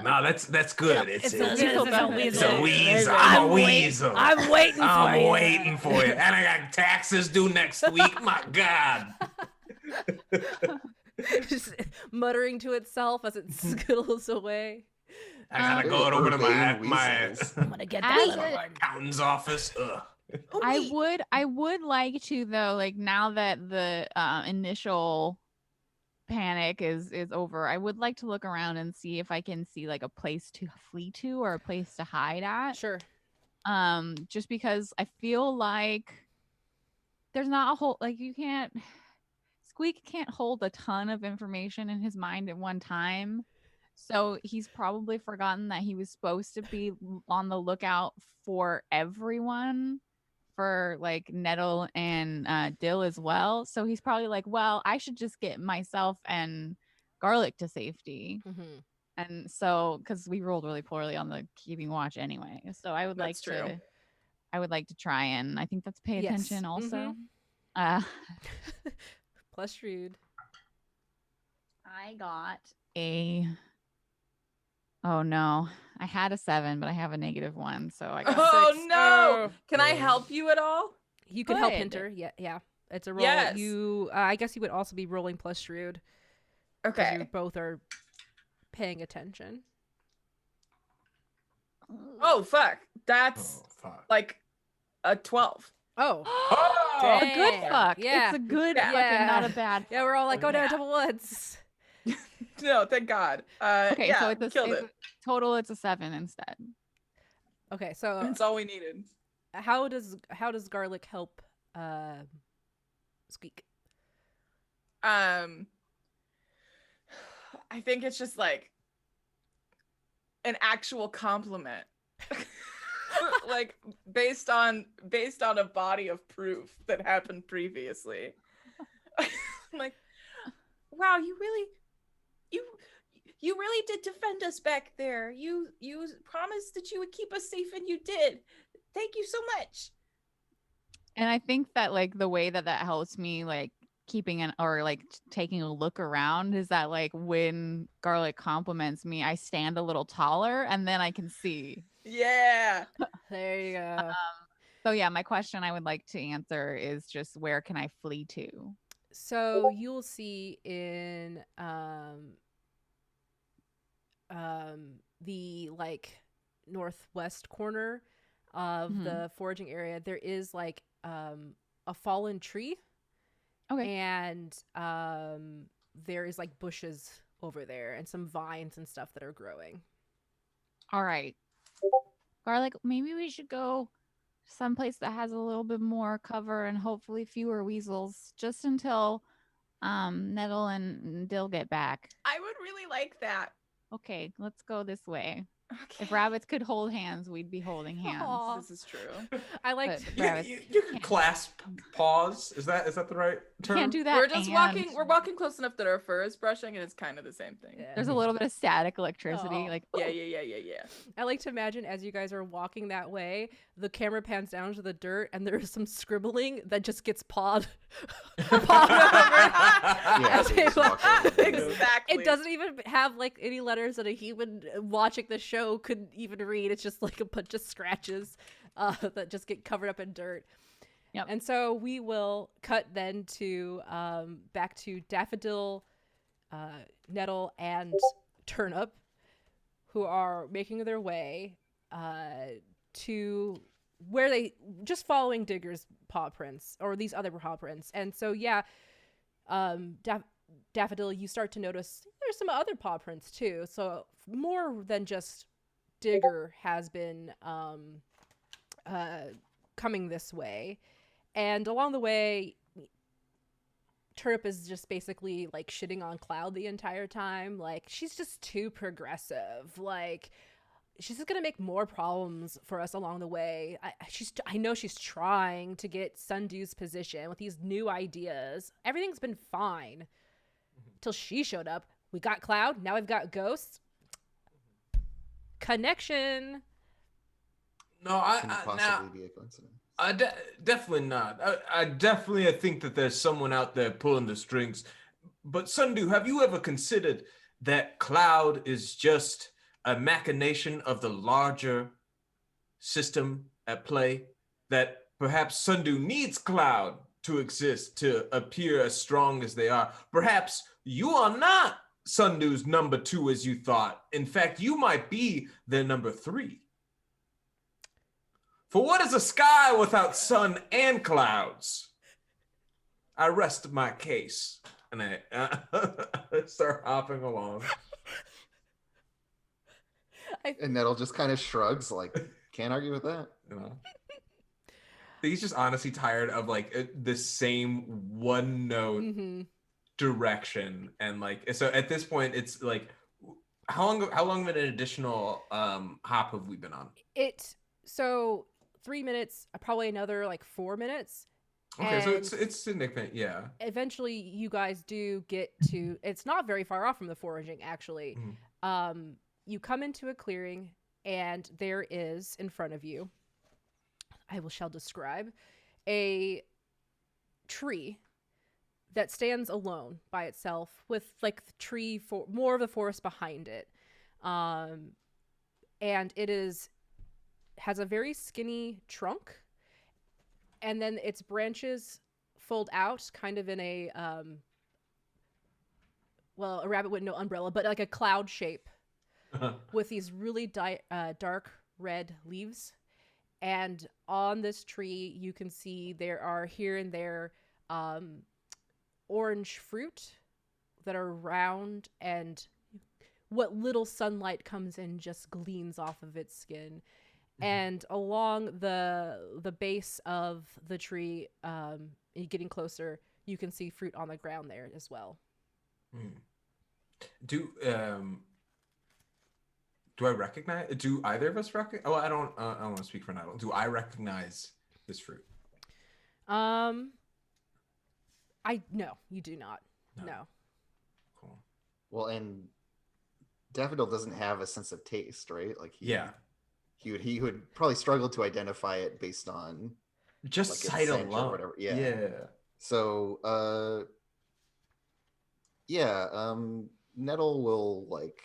No, that's good. It's a weasel. I'm a weasel. I'm waiting for you. I'm waiting for you. And I got taxes due next week. My God. Just muttering to itself as it skittles away. I gotta go over to my I'm gonna get As that. a- accountant's office. Ugh. I would like to though, like now that the initial panic is over, I would like to look around and see if I can see like a place to flee to or a place to hide at. Sure. Just because I feel like there's not a whole Squeak can't hold a ton of information in his mind at one time. So he's probably forgotten that he was supposed to be on the lookout for everyone, for like Nettle and Dill as well. So he's probably like, well, I should just get myself and Garlic to safety. Mm-hmm. And so, because we rolled really poorly on the keeping watch anyway, so I would That's true. I would like to try, and I think that's pay Yes. attention also. Mhm. Plus shrewd. I got a. Oh no, I had a 7, but I have a -1, so I got. Oh 6. no! Oh. Can I help you at all? You could help Good. Hinter. Yeah. It's a roll. Yes. You, I guess you would also be rolling plus shrewd. 'Cause you Okay. both are paying attention. Oh fuck! That's Oh, fuck. like a 12. Oh. A good Dang. fuck. Yeah. It's a good Yeah. fucking, not a bad. Yeah, we're all like, oh no, Yeah. double ones. No, thank God. Okay, yeah, so it's killed it. total. It's a 7 instead. Okay, so That's all we needed. how does Garlic help Squeak? I think it's just like an actual compliment. Like based on a body of proof that happened previously. Like, wow, you really did defend us back there. You promised that you would keep us safe, and you did. Thank you so much. And I think that like the way that helps me like keeping taking a look around is that like when Garlic compliments me, I stand a little taller and then I can see. Yeah. There you go. So yeah, my question I would like to answer is just where can I flee to? So you'll see in the like northwest corner of Mhm. the foraging area, there is like a fallen tree. Okay. And there is like bushes over there and some vines and stuff that are growing. All right. Garlic, maybe we should go someplace that has a little bit more cover and hopefully fewer weasels just until Nettle and Dill get back. I would really like that. Okay, let's go this way. Okay. If rabbits could hold hands, we'd be holding hands. Aw. This is true. I like But You, rabbits you can can't- clasp paws. Is that the right term? can't do that. We're just and we're walking close enough that our fur is brushing, and it's kind of the same thing. Yeah. There's a little bit of static electricity. Aw. Like Yeah. I like to imagine as you guys are walking that way, the camera pans down to the dirt and there's some scribbling that just gets pawed. Pawed over. Yeah, As so they just walk walk. over. Exactly. It doesn't even have like any letters that a human watching the show could even read. It's just like a bunch of scratches that just get covered up in dirt. Yep. And so we will cut then to back to Daffodil, Nettle, and Turnip, who are making their way to where they just following Digger's paw prints or these other paw prints. And so Daffodil, you start to notice there's some other paw prints too. So more than just Digger has been coming this way. And along the way, Turnip is just basically like shitting on Cloud the entire time. Like, she's just too progressive. Like, she's just gonna make more problems for us along the way. I know she's trying to get Sundew's position with these new ideas. Everything's been fine till she showed up. We got Cloud, now we've got Ghost. Connection. No, Can it possibly be a coincidence? Definitely not. I definitely think that there's someone out there pulling the strings. But Sundu, have you ever considered that Cloud is just a machination of the larger system at play? That perhaps Sundu needs Cloud to exist, to appear as strong as they are. Perhaps you are not Sundu's number 2 as you thought. In fact, you might be their number 3. For what is a sky without sun and clouds? I rest my case. And I start hopping along. And Nettle just kind of shrugs, like, can't argue with that. You know? He's just honestly tired of like the same one note direction, and like so at this point it's like how long of an additional hop have we been on? So 3 minutes, probably another like 4 minutes. Okay, so it's significant, yeah. Eventually, you guys do get to. It's not very far off from the foraging, actually. You come into a clearing, and there is in front of you. Shall describe a tree that stands alone by itself, with like the tree for more of the forest behind it, and it has a very skinny trunk. And then its branches fold out kind of in a, a rabbit with no umbrella, but like a cloud shape with these really dark red leaves. And on this tree, you can see there are here and there orange fruit that are round, and what little sunlight comes in just gleams off of its skin. And along the base of the tree, getting closer, you can see fruit on the ground there as well. Do I recognize? Do either of us recognize? Oh, I don't want to speak for Nettle. Do I recognize this fruit? No, you do not. No. Cool. Well, and Daffodil doesn't have a sense of taste, right? Like he would probably struggle to identify it based on just like sight scent alone. or whatever. Yeah. So Nettle will like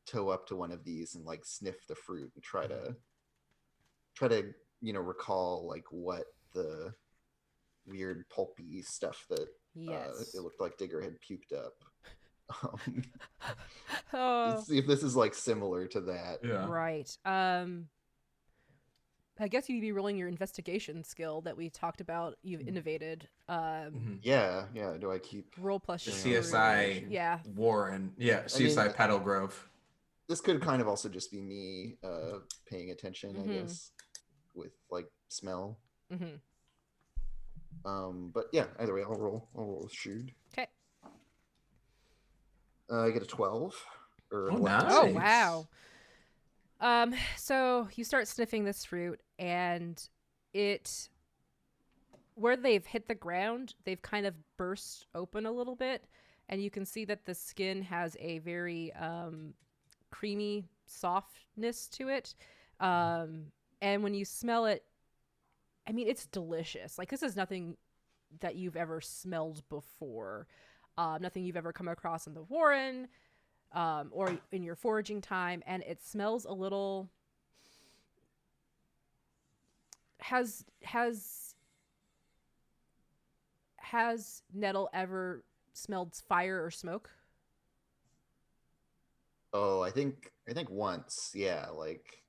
toe up to one of these and like sniff the fruit and try to recall like what the weird pulpy stuff that it looked like Digger had puked up. Let's see if this is like similar to that. Yeah. Right. I guess you'd be rolling your investigation skill that we talked about. You've innovated. Yeah. Do I keep roll plus the your CSI? Yeah. Warren. Yeah. CSI Petal Grove. This could kind of also just be me paying attention, I guess, with like smell. But yeah, either way, I'll roll shoot. Okay. I get a 12 or 11. Nice. Oh wow. So you start sniffing this fruit, and where they've hit the ground, they've kind of burst open a little bit, and you can see that the skin has a very creamy softness to it. And when you smell it, I mean, it's delicious. Like, this is nothing that you've ever smelled before. Nothing you've ever come across in the Warren or in your foraging time. And it smells a little... Has Nettle ever smelled fire or smoke? Oh, I think once, yeah, like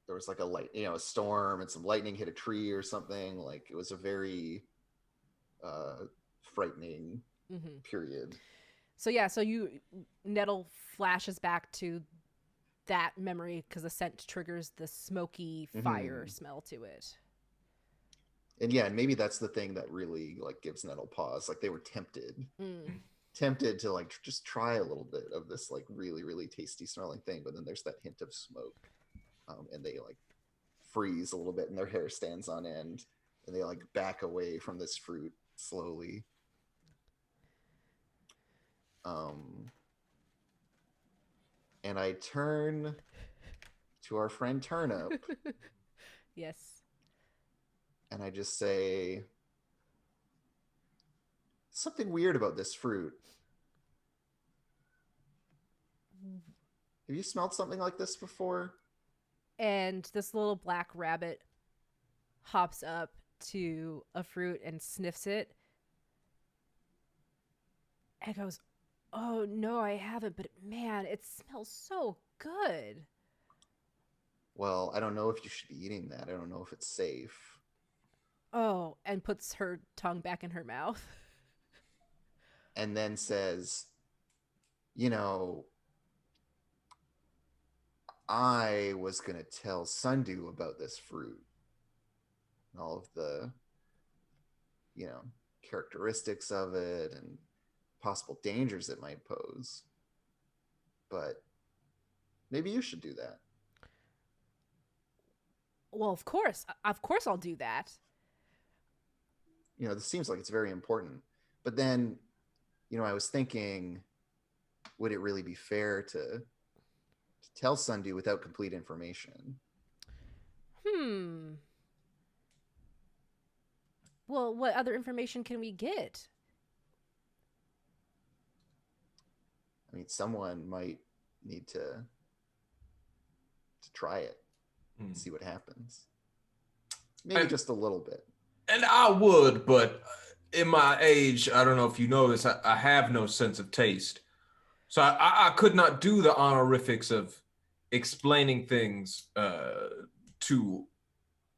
there was like a storm and some lightning hit a tree or something. Like it was a very frightening period. So yeah, Nettle flashes back to that memory because the scent triggers the smoky fire smell to it. And yeah, and maybe that's the thing that really like gives Nettle pause. Like they were tempted to like just try a little bit of this like really, really tasty smelling thing, but then there's that hint of smoke, and they like freeze a little bit and their hair stands on end and they like back away from this fruit slowly. And I turn to our friend Turnip. Yes. And I just say, something weird about this fruit. Have you smelled something like this before? And this little black rabbit hops up to a fruit and sniffs it and goes, "Oh no, I haven't, but man, it smells so good." Well, I don't know if you should be eating that. I don't know if it's safe. Oh, and puts her tongue back in her mouth. And then says, you know, I was going to tell Sundew about this fruit and all of the, characteristics of it and possible dangers it might pose. But maybe you should do that. Well, of course I'll do that. This seems like it's very important. But then, I was thinking, would it really be fair to tell Sundew without complete information? Well, what other information can we get? I mean, someone might need to try it and see what happens. Maybe just a little bit. And I would, but in my age, I don't know if you know this, I have no sense of taste. So I could not do the honorifics of explaining things to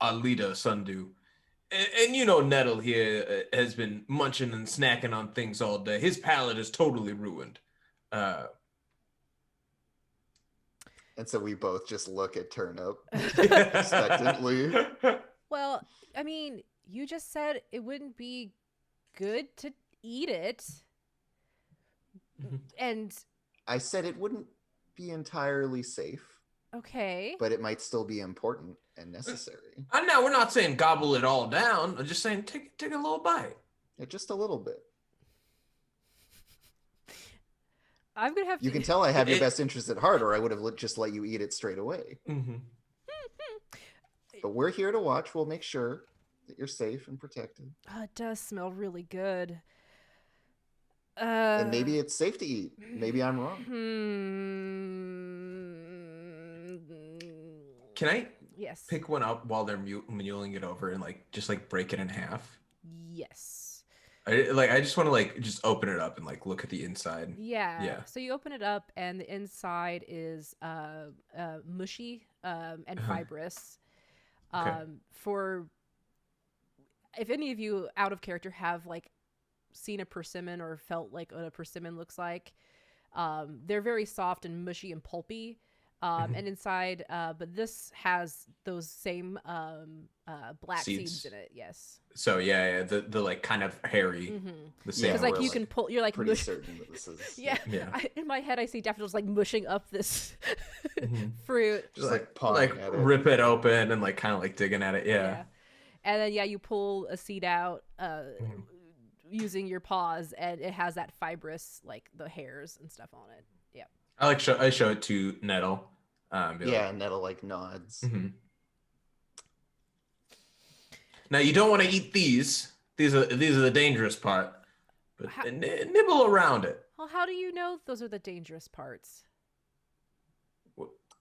Alita Sundew. And Nettle here has been munching and snacking on things all day. His palate is totally ruined. And so we both just look at Turnip Yeah. expectantly. Well, I mean, you just said it wouldn't be good to eat it. And I said it wouldn't be entirely safe, okay. but it might still be important and necessary. And now we're not saying gobble it all down. I'm just saying take a little bite. Yeah, just a little bit. I'm gonna have to. You can tell I have your best interest at heart, or I would have just let you eat it straight away. Mm-hmm. But we're here to watch. We'll make sure that you're safe and protected. Oh, it does smell really good. And maybe it's safe to eat. Maybe I'm wrong. Can I Yes. pick one up while they're mulling it over and just break it in half? Yes. I just want to just open it up and look at the inside. Yeah. Yeah. So you open it up, and the inside is mushy and fibrous. Okay. For if any of you out of character have seen a persimmon or felt like what a persimmon looks like, they're very soft and mushy and pulpy. And inside, but this has those same black seeds in it. Yes. So yeah, the kind of hairy, the same. Because we're, you can pull. You're pretty mush. certain that this is Yeah. In my head, I see Daffodils mushing up this fruit. just pawing at it. Rip it open and kind of digging at it. Yeah. And then you pull a seed out using your paws, and it has that fibrous the hairs and stuff on it. Yeah. I show it to Nettle. Nettle nods. Now you don't want to eat these. These are the dangerous part. But nibble around it. Well, how do you know those are the dangerous parts?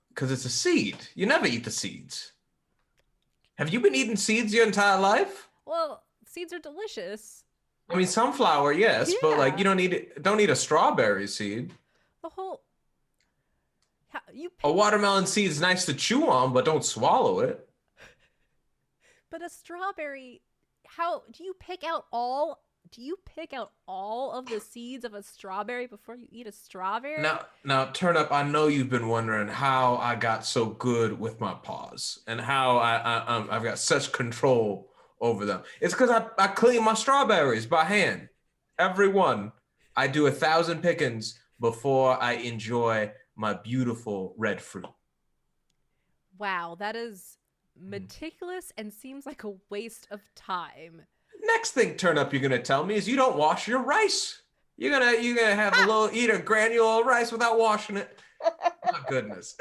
Because it's a seed. You never eat the seeds. Have you been eating seeds your entire life? Well, seeds are delicious. I mean, sunflower, yes, but Yeah. you don't eat a strawberry seed. The whole A watermelon seed's nice to chew on, but don't swallow it. But a strawberry, how do you pick out all? Do you pick out all of the seeds of a strawberry before you eat a strawberry? Now, Turnip, I know you've been wondering how I got so good with my paws and how I've got such control over them. It's because I clean my strawberries by hand. Every one. I do 1,000 pickings before I enjoy my beautiful red fruit. Wow, that is meticulous and seems like a waste of time. Next thing, Turnip, you're gonna tell me is you don't wash your rice. You're gonna have eat a granule of rice without washing it. My goodness.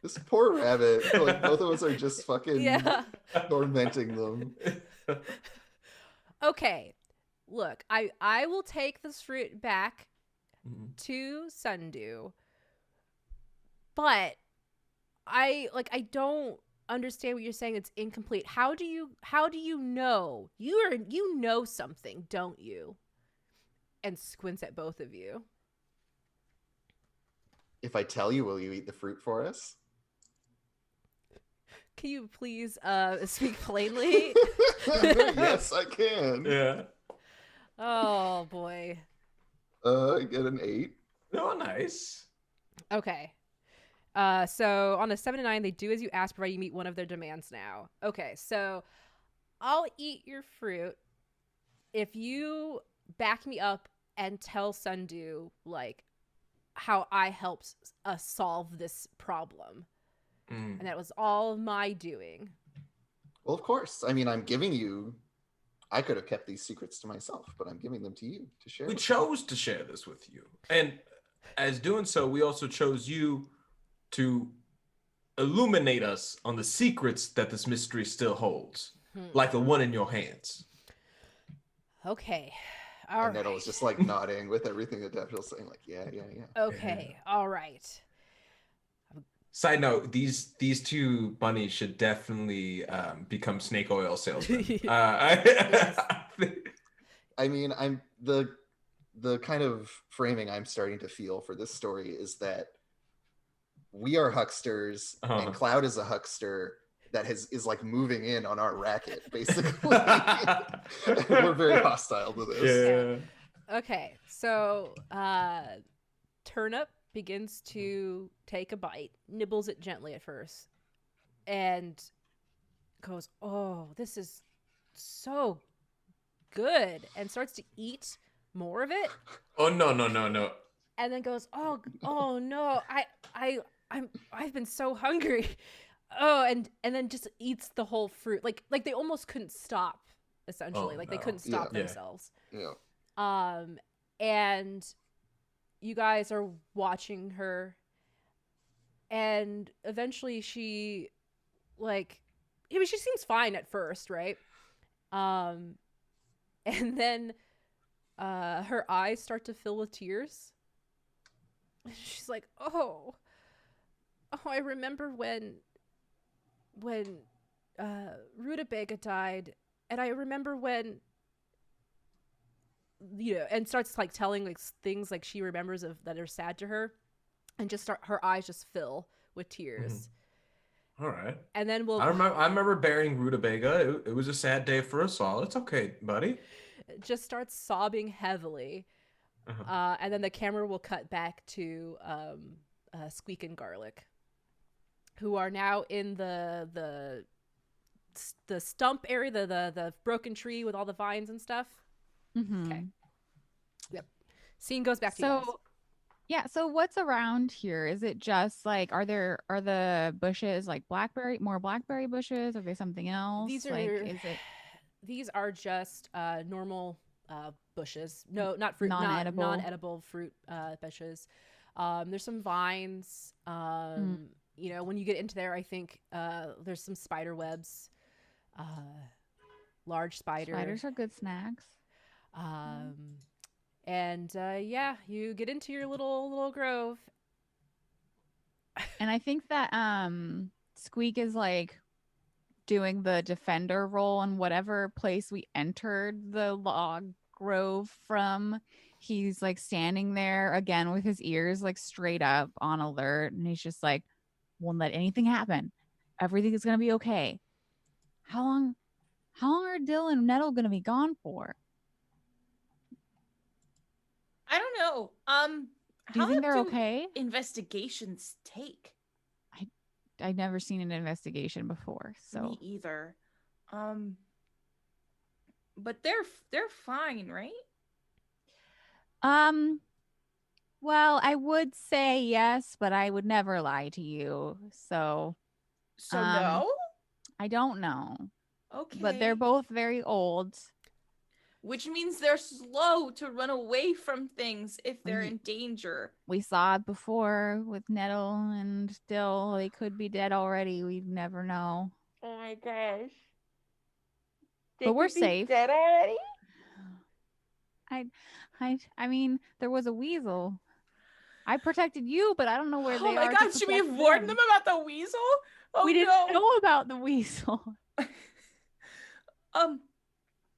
This poor rabbit. Both of us are just fucking tormenting them. Okay, look, I will take this fruit back Mhm. to Sundew, but I don't understand what you're saying. It's incomplete. How do you know? You know something, don't you? And squints at both of you. If I tell you, will you eat the fruit for us? Can you please speak plainly? Yes, I can. Yeah. Oh boy. I get an 8. Oh, nice. Okay. So on a 7 to 9, they do as you ask, provided you meet one of their demands now. Okay, so I'll eat your fruit if you back me up and tell Sundew like how I helped us solve this problem, and that was all my doing. Well, of course. I mean, I'm giving you. I could have kept these secrets to myself, but I'm giving them to you to share. We with chose to share this with you. And as doing so, we also chose you to illuminate us on the secrets that this mystery still holds, like the one in your hands. Okay. And All Nettle right. was just like nodding with everything that Daffodil's saying, like, yeah. Okay. All right. Side note: these two bunnies should definitely become snake oil salesmen. Yes. I mean, I'm the kind of framing I'm starting to feel for this story is that we are hucksters and Cloud is a huckster that is like moving in on our racket, basically. We're very hostile to this. Yeah. Okay. So Turnip begins to take a bite, nibbles it gently at first, and goes, "Oh, this is so good," and starts to eat more of it. Oh no. And then goes, "Oh no, I've been so hungry." Oh, and then just eats the whole fruit. Like they almost couldn't stop, essentially. Oh, They no. couldn't stop Yeah. themselves. Yeah. And you guys are watching her, and eventually she she seems fine at first, right? And then her eyes start to fill with tears. She's like, oh, I remember when Rutabaga died, and I remember when, and starts like telling like things like she remembers of that are sad to her, and her eyes just fill with tears. All right. And then I remember burying Rutabaga. It was a sad day for us all. It's okay, buddy. just starts sobbing heavily. And then the camera will cut back to Squeak and Garlic, who are now in the stump area, the broken tree with all the vines and stuff. Okay. Yep. Scene goes back to you guys. Yeah, so what's around here? Is it just like are the bushes like more blackberry bushes? Are they something else? These are just normal bushes. No, not fruit, non-edible. Non-edible fruit bushes. There's some vines. When you get into there, I think there's some spider webs. Large spiders. Spiders are good snacks. And you get into your little grove. And I think that Squeak is like doing the defender role in whatever place we entered the log grove from. He's like standing there again with his ears like straight up on alert, and he's just like, won't let anything happen. Everything is gonna be okay. How long are Dill and Nettle gonna be gone for? I don't know. Do you think they're okay? Investigations take? I've never seen an investigation before, so Me either. But they're fine, right? Well, I would say yes, but I would never lie to you. So No? I don't know. Okay. But they're both very old. Which means they're slow to run away from things if they're in danger. We saw it before with Nettle and Dill. They could be dead already. We never know. Oh my gosh. But we're safe. Dead already? I mean, there was a weasel. I protected you, but I don't know where Oh they my are. god, should we have warned them about the weasel? Oh We didn't no. know about the weasel.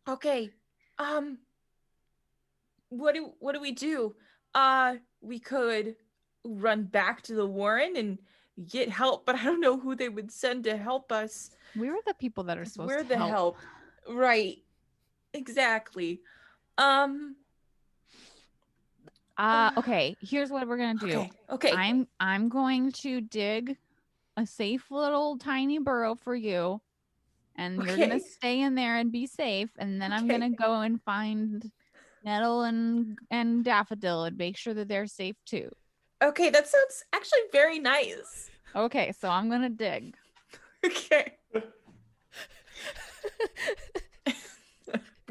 Okay. What do we do? We could run back to the Warren and get help, but I don't know who they would send to help us. We were the people that are 'Cause supposed we're to the help. Right. Exactly. Okay, here's what we're gonna do. Okay. I'm going to dig a safe little tiny burrow for you, and you're gonna Okay. stay in there and be safe, and then I'm Okay. gonna go and find Nettle and Daffodil and make sure that they're safe too. Okay, that sounds actually very nice. Okay, so I'm gonna dig. Okay.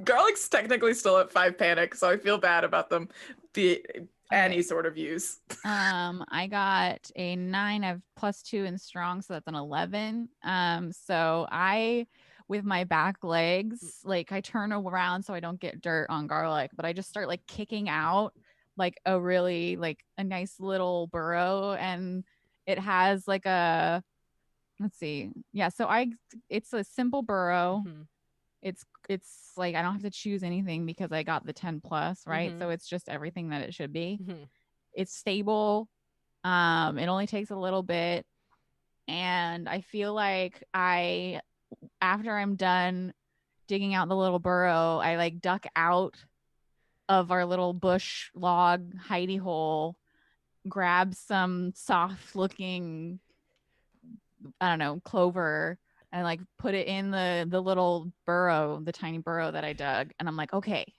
Garlic's technically still at 5 panic, so I feel bad about them be any sort of use. I got a 9. I have +2 in strong, so that's an 11. So I, with my back legs, like I turn around so I don't get dirt on Garlic, but I just start like kicking out like a really like a nice little burrow, and it has like a, let's see, yeah. So it's a simple burrow. Mhm. It's like I don't have to choose anything because I got the 10 plus, right? Mhm. So it's just everything that it should be. Mhm. It's stable. It only takes a little bit, and I feel like after I'm done digging out the little burrow, I like duck out of our little bush log hidey hole, grab some soft looking, I don't know, clover, and like put it in the little burrow, the tiny burrow that I dug, and I'm like, okay,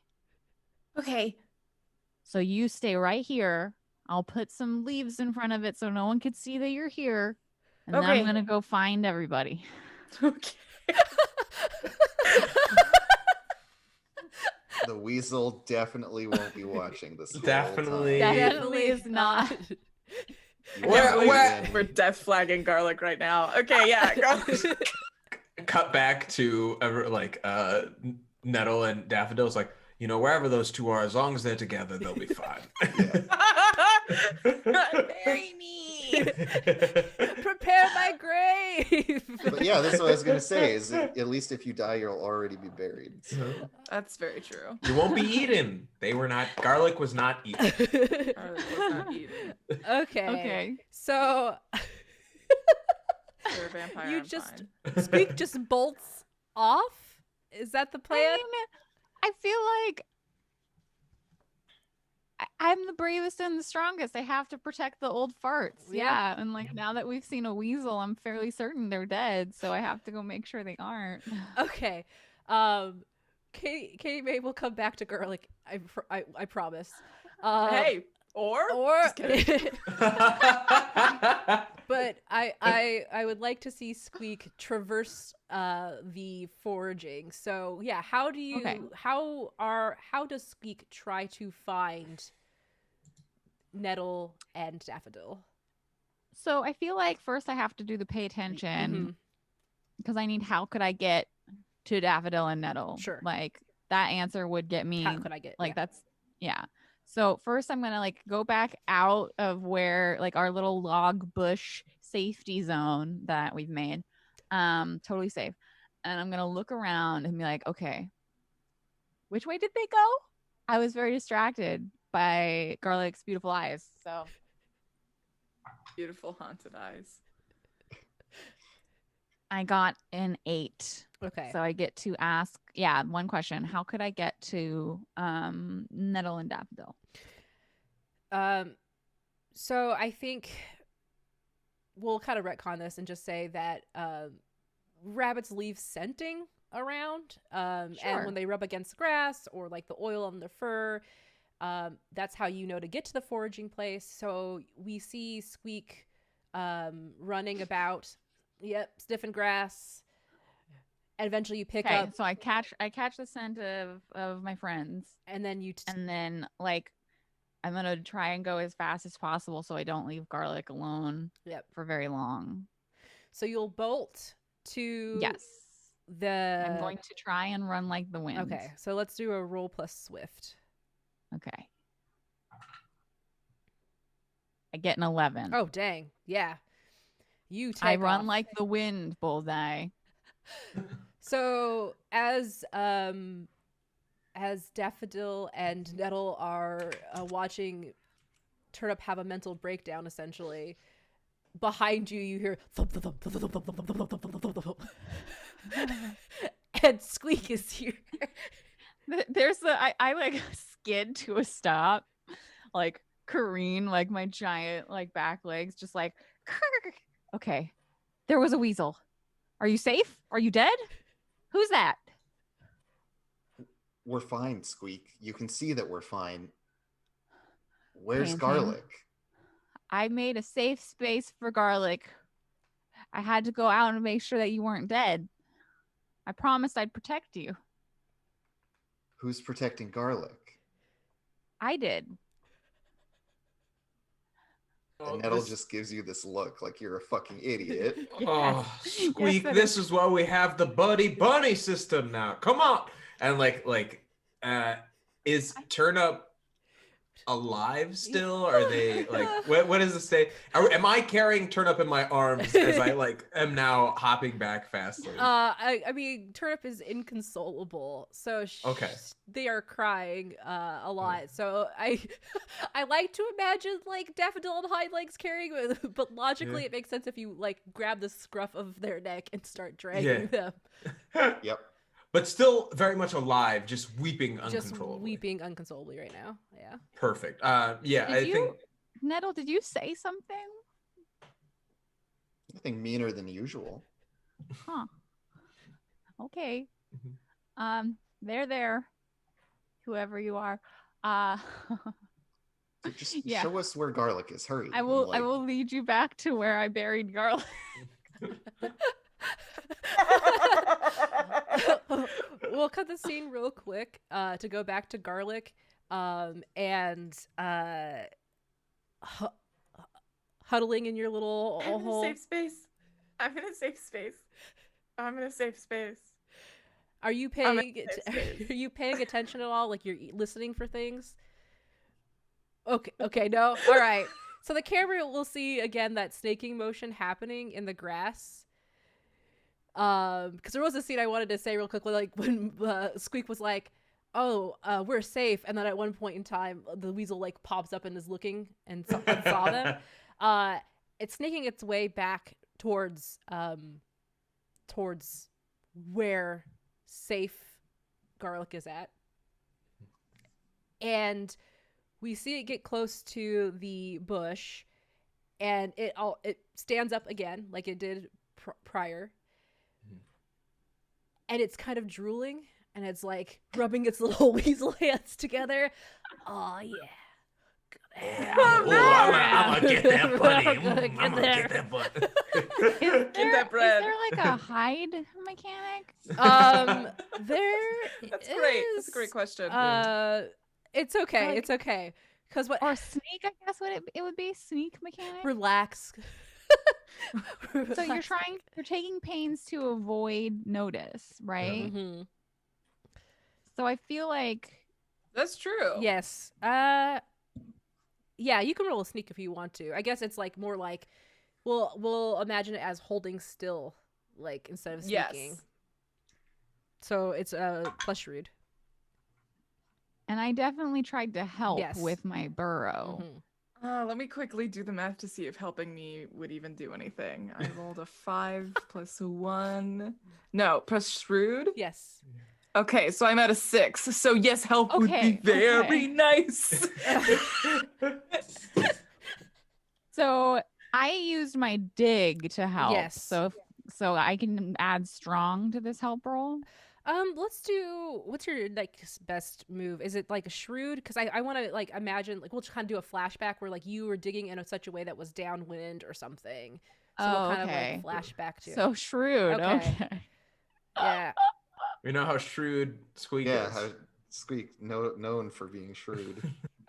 so you stay right here. I'll put some leaves in front of it so no one can see that you're here, and then I'm Okay. gonna go find everybody. Okay. The weasel definitely won't be watching this. whole Definitely. time. Definitely is not. You Where- won't where- even- We're death flagging Garlic right now. Okay, yeah. Garlic. Cut back to Nettle and Daffodil's like, you know, wherever those two are, as long as they're together, they'll be fine. Bury me. Prepare my grave. But yeah, that's what I was gonna say. Is at least if you die, you'll already be buried. So. That's very true. You won't be eaten. They were not. Garlic was not eaten. Garlic was not eaten. Okay. Okay. So You're a vampire. you I'm just fine. Squeak just bolts off? Is that the plan? I mean, I feel like I'm the bravest and the strongest. I have to protect the old farts. Yeah. Yeah. And like now that we've seen a weasel, I'm fairly certain they're dead. So I have to go make sure they aren't. Okay. Katie May will come back to Garlic. I promise. Hey, or Or Just kidding. but I would like to see Squeak traverse the foraging. So yeah, how does Squeak try to find Nettle and Daffodil? So I feel like first I have to do the pay attention because I need how could I get to Daffodil and Nettle? Sure. Like that answer would get me. How could I get Like yeah. that's yeah. So first I'm gonna like go back out of where like our little log bush safety zone that we've made. Totally safe. And I'm gonna look around and be like, okay, which way did they go? I was very distracted by Garlic's beautiful eyes. So Beautiful haunted eyes. I got an 8. Okay. So I get to ask, one question. How could I get to Nettle and Daffodil? So I think we'll kind of retcon this and just say that rabbits leave scenting around, and Sure. when they rub against grass or like the oil on their fur, that's how you know to get to the foraging place. So we see Squeak running about, sniffing grass. And eventually you pick up, So I catch the scent of my friends, and then and then like I'm gonna try and go as fast as possible so I don't leave Garlic alone for very long. So you'll bolt to Yes. the. I'm going to try and run like the wind. Okay, so let's do a roll plus swift. Okay. I get an 11. Oh, dang. Yeah. You take I run off. like the wind, Bullseye. So as Daffodil and Nettle are watching Turnip have a mental breakdown, essentially, behind you, you hear thump, thump, thump, thump, thump, thump, thump, thump, thump, thump, thump, thump. And Squeak is here. There's I like skid to a stop, like careen, like my giant like back legs, just like okay. There was a weasel. Are you safe? Are you dead? Who's that? We're fine, Squeak. You can see that we're fine. Where's Panting. Garlic? I made a safe space for Garlic. I had to go out and make sure that you weren't dead. I promised I'd protect you. Who's protecting Garlic? I did. And Nettle just gives you this look like you're a fucking idiot. Oh, Squeak, Yes, this is why we have the Buddy Bunny system now. Come on. And is Turnip alive still? Are they like what does it say? Am I carrying Turnip in my arms as I am now hopping back faster? I mean, Turnip is inconsolable, so Okay. they are crying a lot. So I like to imagine like Daffodil and hind legs carrying, but logically it makes sense if you like grab the scruff of their neck and start dragging them. Yep. But still very much alive, just weeping Just uncontrollably. weeping unconsolably right now. Yeah. Perfect. Yeah, I think Nettle, did you say something? Nothing meaner than usual. Huh. Okay. There. Whoever you are. So just Yeah. show us where Garlic is. Hurry. I will lead you back to where I buried Garlic. We'll cut the scene real quick to go back to Garlic and huddling in your little I'm in a hole. safe space. I'm in a safe space. I'm in a safe space. Are you I'm paying in a safe space. are you paying attention at all? Like you're listening for things? Okay, no. All right. So the camera will see again that snaking motion happening in the grass. Because there was a scene I wanted to say real quickly, like when Squeak was like, "Oh, we're safe," and then at one point in time, the weasel like pops up and is looking and saw them. It's snaking its way back towards where safe Garlic is at, and we see it get close to the bush, and it stands up again like it did prior. And it's kind of drooling, and it's like rubbing its little weasel hands together. Oh yeah. I'm gonna get that buddy. I'm gonna get I'm gonna there. get that buddy. Get that bread. Is there like a hide mechanic? There That's great. That's a is, great question. It's okay. Like- It's okay. Because what? Or sneak, I guess it would be sneak mechanic. Relax. So you're taking pains to avoid notice, right? Mhm. So I feel like That's true. Yes. Yeah, you can roll a sneak if you want to. I guess it's like more like we'll imagine it as holding still, like instead of sneaking. Yes. So it's plus shrewd. and I definitely tried to help Yes. with my burrow. Mhm. Let me quickly do the math to see if helping me would even do anything. I rolled a 5 plus 1. No, plus shrewd. Yes. Okay, so I'm at a 6. So yes, help would Okay, be very okay. nice. So I used my dig to help. Yes. So I can add strong to this help roll. Let's do. What's your like best move? Is it like a shrewd? Because I want to like imagine like we'll just kind of do a flashback where like you were digging in such a way that was downwind or something. So we'll kind of like flashback to. So shrewd. Okay. Okay. Yeah. We know how shrewd Squeak Yeah, is. how Squeak known for being shrewd.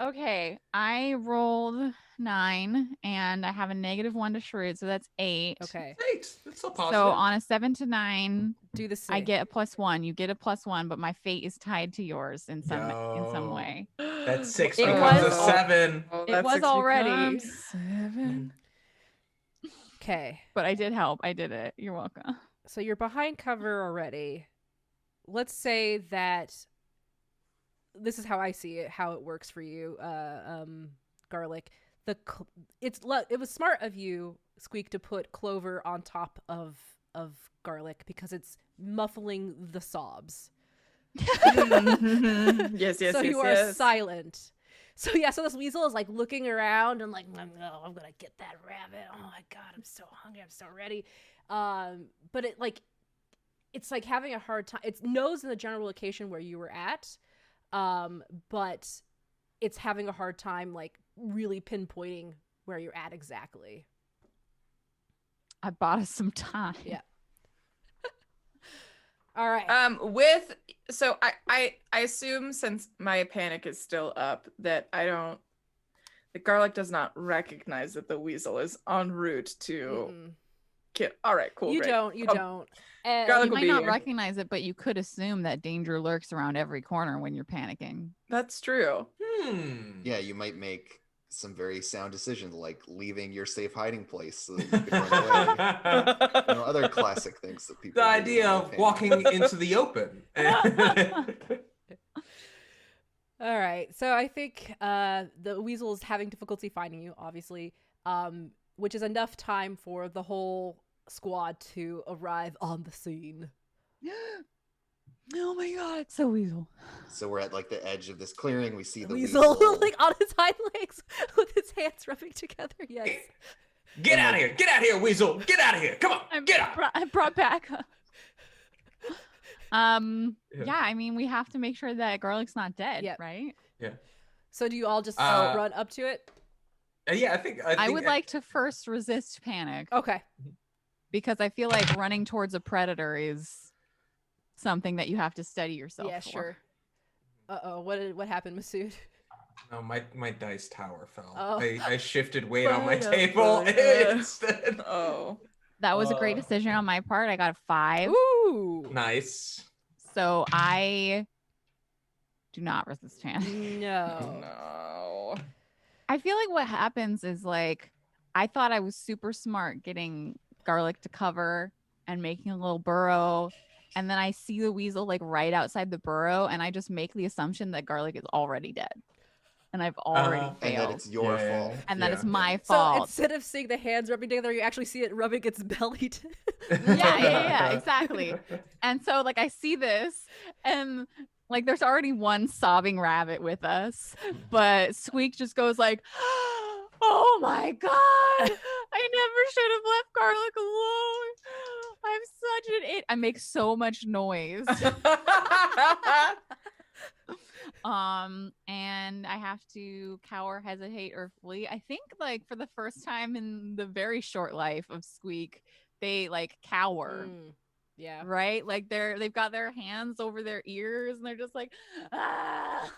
Okay, I rolled 9 and I have a -1 to shrewd, so that's 8. Okay. 8. That's so positive. So on a 7 to 9, Do the same. I get a +1. You get a +1, but my fate is tied to yours in some way. That 6 It becomes was- a 7. It was already. 7. Okay. But I did help. I did it. You're welcome. So you're behind cover already. Let's say that this is how I see it, how it works for you, Garlic. It was smart of you, Squeak, to put Clover on top of Garlic because it's muffling the sobs. Yes, So you are silent. So so this weasel is like looking around and like, I'm gonna get that rabbit. Oh my god, I'm so hungry, I'm so ready. But it's like having a hard time. It knows in the general location where you were at, but it's having a hard time like really pinpointing where you're at exactly. I bought us some time. Yeah. All right. So I assume since my panic is still up that the Garlic does not recognize that the weasel is en route to Mm-mm. kill. All right, cool. You great. don't. And Garlic You will might be not here. recognize it, but you could assume that danger lurks around every corner when you're panicking. That's true. Yeah, you might make some very sound decisions, like leaving your safe hiding place so that you can run away. Other classic things that people The do idea when of they're walking into the open. all right. So I think the weasel is having difficulty finding you, obviously, which is enough time for the whole squad to arrive on the scene. Oh my god, it's a weasel. So we're at like the edge of this clearing. We see the Weasel, weasel. like on his hind legs with his hands rubbing together. Yes. Get out of here! Get out of here, Weasel! Get out of here! Come on! Get out! I brought back. Yeah. Yeah, I mean, we have to make sure that Garlic's not dead, Yep. right? So do you all just run up to it? Yeah, I think I would like to first resist panic Okay. because I feel like running towards a predator is something that you have to steady yourself Yeah, for. sure. Uh-oh, what happened, Masood? No, my dice tower fell. Oh. I shifted weight on my Right up table there. instead. Oh. That was a great decision on my part. I got a 5. Ooh. Nice. So I do not resist panic. No. No. I feel like what happens is like I thought I was super smart getting Garlic to cover and making a little burrow, and then I see the weasel like right outside the burrow, and I just make the assumption that Garlic is already dead, and I've already and failed, that it's your fault. and that it's my So fault. instead of seeing the hands rubbing together, you actually see it rubbing its belly. Yeah, exactly. And so like I see this, and like there's already one sobbing rabbit with us, but Squeak just goes like, oh my god, I never should have left Garlic alone. I'm such an idiot. I make so much noise. And I have to cower, hesitate, or flee. I think like for the first time in the very short life of Squeak, they like cower. Yeah. Right? Like they've got their hands over their ears and they're just like, ah.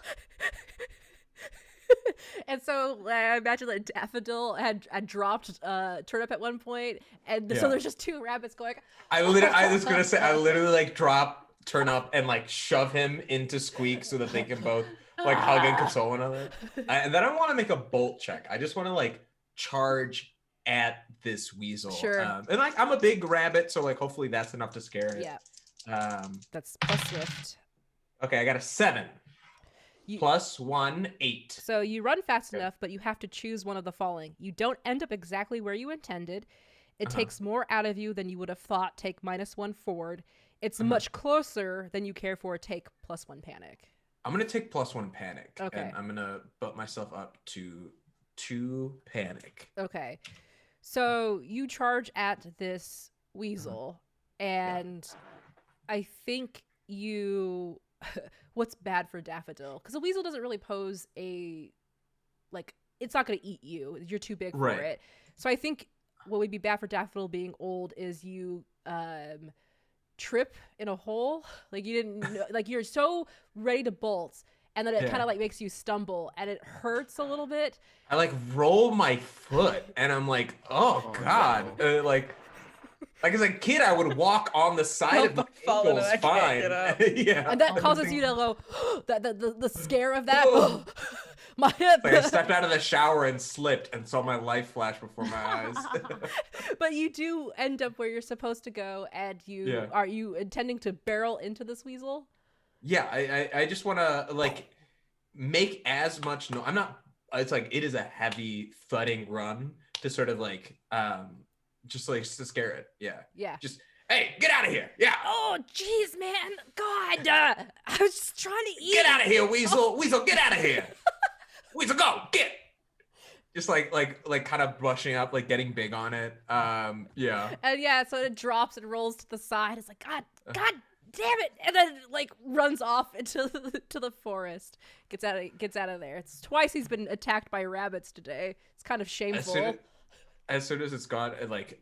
And so I imagine that Daffodil had dropped Turnip at one point, and so Yeah. there's just two rabbits going. I was gonna say I literally like drop Turnip and like shove him into Squeak so that they can both like hug and console one another. And then I want to make a bolt check. I just want to like charge at this weasel. Sure. And like I'm a big rabbit, so like hopefully that's enough to scare it. Yeah, that's plus swift. Okay, I got a 7. Plus 1, 8. So you run fast Okay. enough, but you have to choose one of the following. You don't end up exactly where you intended. It takes more out of you than you would have thought. Take -1 forward. It's much closer than you care for. Take +1 panic. I'm gonna take +1 panic. Okay. And I'm gonna bump myself up to 2 panic. Okay. So you charge at this weasel, and I think you. What's bad for Daffodil? Because a weasel doesn't really pose a. Like, it's not going to eat you. You're too big Right. for it. So I think what would be bad for Daffodil being old is you trip in a hole. Like, you didn't know, like, you're so ready to bolt, and then it Yeah. kind of like makes you stumble, and it hurts a little bit. I like roll my foot, and I'm like, oh God, like as a kid, I would walk on the side of my Falling and ankles I can't get up. fine. Yeah, And that the causes thing- you to go, the scare of that. Oh. My hip. Like I stepped out of the shower and slipped and saw my life flash before my eyes. But you do end up where you're supposed to go, and are you intending to barrel into this weasel? Yeah, I just want to like make as much no. I'm not. It's like it is a heavy thudding run to sort of like just like to scare it. Yeah. Yeah. Just hey, get out of here. Yeah. Oh, jeez, man. God. I was just trying to eat. Get out of here, Weasel. Weasel, get out of here. Weasel, go, get. Just like kind of brushing up, like getting big on it. Yeah. And yeah, so it drops and rolls to the side. It's like, God damn it. And then it, like runs off into to the forest. Gets out of there. It's twice he's been attacked by rabbits today. It's kind of shameful. As soon as it's gone, it, like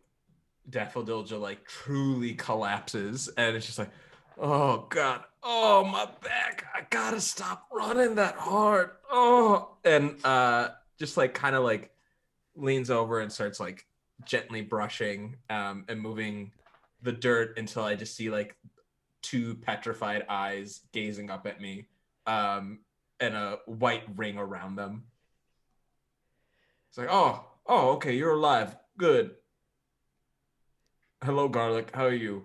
Daffodilja like truly collapses, and it's just like, oh God, oh my back, I gotta stop running that hard. Oh, and just like kind of like leans over and starts like gently brushing and moving the dirt until I just see like two petrified eyes gazing up at me, and a white ring around them. It's like, oh, okay, you're alive. Good. Hello, Garlic. How are you?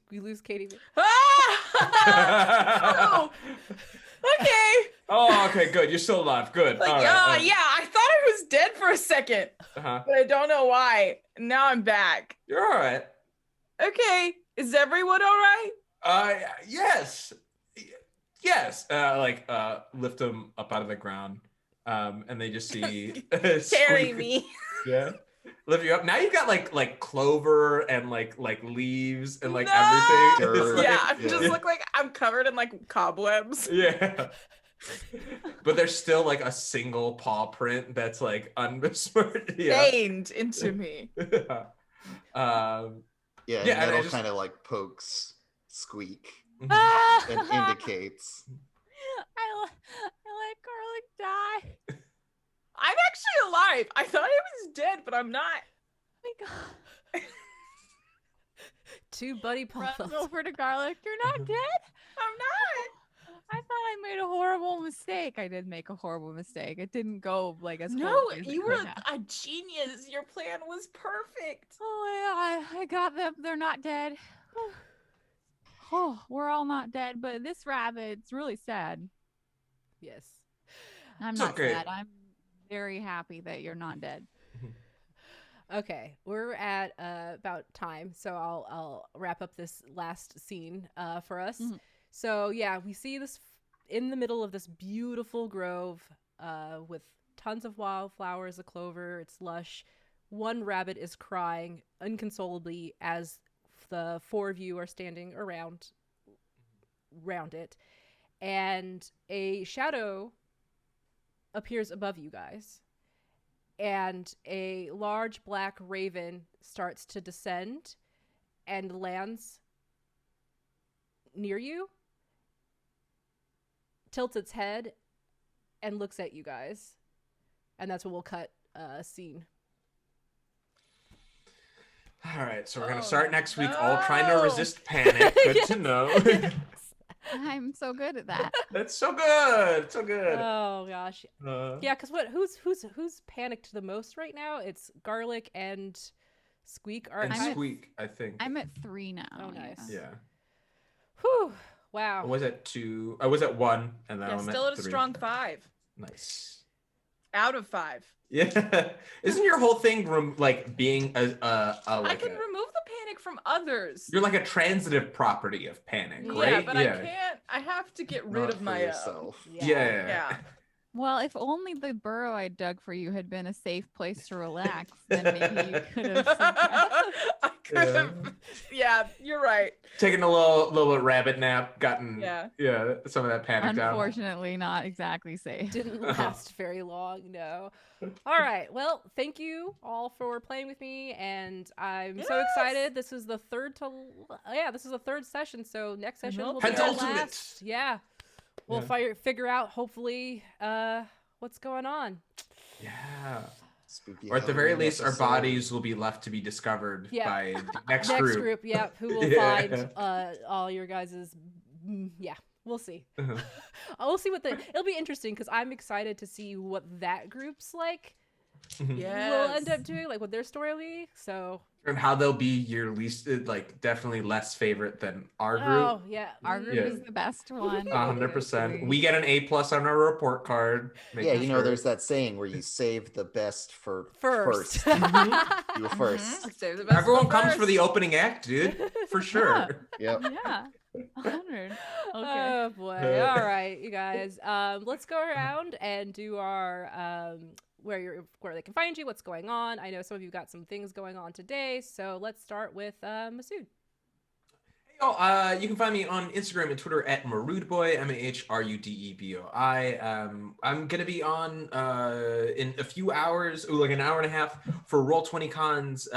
We lose Katie. Oh, okay. Oh, okay, good. You're still alive. Good. Like, All yeah, right. I thought I was dead for a second, Uh-huh. but I don't know why. Now I'm back. You're all right. Okay, is everyone all right? Yes. Yes. Lift him up out of the ground. And they just see Carry Squeak- me. Yeah. Lift you up. Now you've got like clover and like leaves and like No! everything. It's Dirt. like- Yeah, I Yeah. just look like I'm covered in like cobwebs. Yeah. But there's still like a single paw print that's like unbesmirched. Yeah. Stained into me. Yeah, Yeah, and and I Nettle just- kind of like pokes Squeak Ah! and indicates. I let Garlic die. I'm actually alive. I thought I was dead, but I'm not. Oh my God. Two buddy Runs puzzles. over to Garlic. You're not dead? I'm not. I thought I made a horrible mistake. I did make a horrible mistake. It didn't go like as No, horribly as it you could were have. a genius. Your plan was perfect. Oh, I got them. They're not dead. Oh, we're all not dead, but this rabbit's really sad. Yes. I'm It's not okay. sad. I'm very happy that you're not dead. Okay, we're at about time, so I'll wrap up this last scene for us. Mhm. So yeah, we see this in the middle of this beautiful grove with tons of wildflowers, a clover. It's lush. One rabbit is crying inconsolably as the four of you are standing around it, and a shadow appears above you guys. And a large black raven starts to descend and lands near you, tilts its head, and looks at you guys. And that's when we'll cut scene. All right, so we're gonna Oh, start next week, all trying to no. resist panic. Good to know. I'm so good at that. That's so good. So good. Oh gosh, Uh, yeah. Because who's panicked the most right now? It's Garlic and Squeak. Are and I'm at- Squeak, I think. I'm at 3 now. Oh, nice. Yeah. Whew. Wow. I was at 2. I was at 1, and then Yeah, I'm still at a 3. strong 5 Nice. out of 5. Yeah. Isn't your whole thing like being I like can remove the panic from others. you're like a transitive property of panic, Yeah, right? but I can't. I have to get rid Not of for my own. yourself. Yeah. Yeah. Well, if only the burrow I dug for you had been a safe place to relax, then maybe you could have. I Yeah, you're right. Taking a little rabbit nap, gotten Yeah. some of that panic out. Unfortunately, not exactly safe. Didn't last very long, no. All right, well, thank you all for playing with me, and I'm so excited. This is the third session, so next session will be our Penultimate. last. Yeah, we'll figure out hopefully what's going on. Yeah. Spooky Or at the very Halloween least, our episode. bodies will be left to be discovered by the next group. Yeah, who will find all your guys's. Yeah, we'll see. We'll see it'll be interesting because I'm excited to see what that group's like. Will end up doing, like what their story will be. So. And how they'll be your least, like, definitely less favorite than our group. Oh yeah, Our group is the best one. 100%. We get an A+ on our report card. Yeah, you know, there's that saying where you save the best for first. You first. Save the best Everyone for comes first. for the opening act, dude. For sure. Yep. Yeah. 100. Okay. Oh boy. All right, you guys. Let's go around and do our where they can find you, what's going on. I know some of you got some things going on today, so let's start with Masood. You can find me on Instagram and Twitter at Marudeboy, MAHRUDEBOI. I'm gonna be on in a few hours, like an hour and a half, for Roll20 Cons.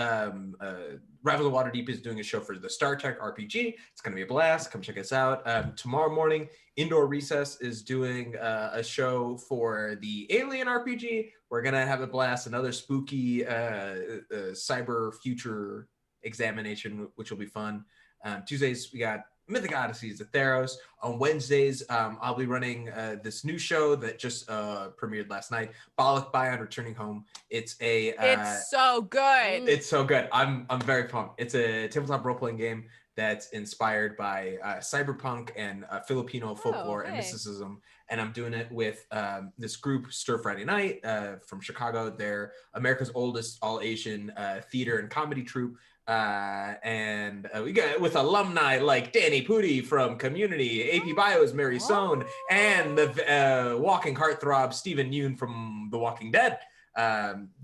Rival the Waterdeep is doing a show for the Star Trek RPG. It's gonna be a blast. Come check us out. Tomorrow morning, Indoor Recess is doing a show for the Alien RPG. We're gonna have a blast. Another spooky cyber future examination, which will be fun. Tuesdays, we got Mythic Odysseys at Theros. On Wednesdays, I'll be running this new show that just premiered last night, Bollock Bion Returning Home. It's so good. It's so good. I'm very pumped. It's a tabletop role-playing game that's inspired by cyberpunk and Filipino folklore and mysticism. And I'm doing it with this group, Stir Friday Night, from Chicago. They're America's oldest all-Asian theater and comedy troupe. And we got with alumni like Danny Pudi from Community, AP Bio's Mary Sohn, and the walking heartthrob Stephen Yoon from The Walking Dead.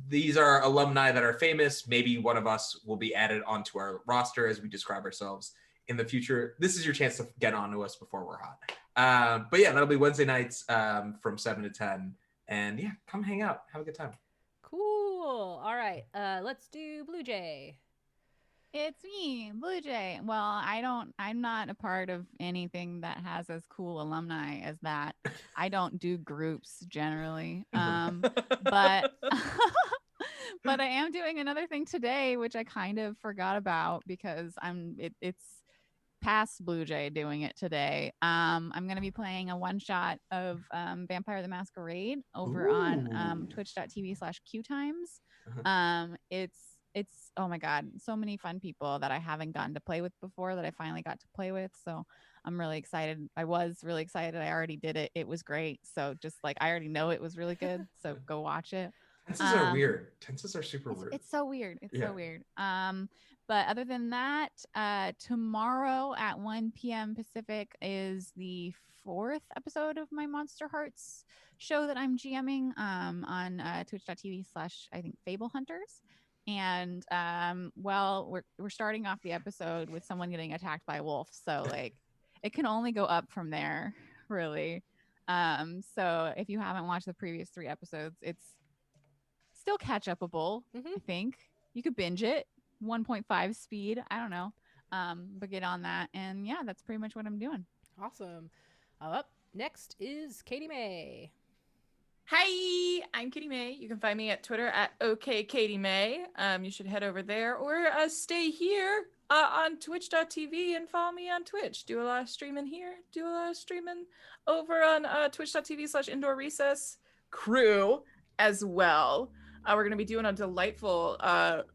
These are alumni that are famous. Maybe one of us will be added onto our roster as we describe ourselves in the future. This is your chance to get on to us before we're hot. But yeah, that'll be Wednesday nights from 7 to 10. And yeah, come hang out. Have a good time. Cool. All right. Let's do Blue Jay. It's me, Blue Jay. Well, I'm not a part of anything that has as cool alumni as that. I don't do groups generally. But but I am doing another thing today, which I kind of forgot about because it's past Blue Jay doing it today. I'm going to be playing a one shot of Vampire the Masquerade over on twitch.tv/qtimes. It's oh my god, so many fun people that I haven't gotten to play with before that I finally got to play with. So I'm really excited. I was really excited. I already did it. It was great. So just like I already know it was really good. So go watch it. Tenses are weird. Tenses are super weird. It's so weird. It's so weird. But other than that, tomorrow at 1 p.m. Pacific is the 4th episode of my Monster Hearts show that I'm GMing on twitch.tv/ I think Fable Hunters. And well, we're starting off the episode with someone getting attacked by a wolf, so like it can only go up from there, really. So if you haven't watched the previous 3 episodes, it's still catch upable. I think you could binge it 1.5 speed. I don't know, but get on that. And yeah, that's pretty much what I'm doing. Awesome. Up next is Katie May. Hi, I'm Katie May. You can find me at Twitter at OKKatieMay. You should head over there or stay here on twitch.tv and follow me on Twitch. Do a lot of streaming here. Do a lot of streaming over on twitch.tv/Indoor Recess crew as well. We're going to be doing a delightful,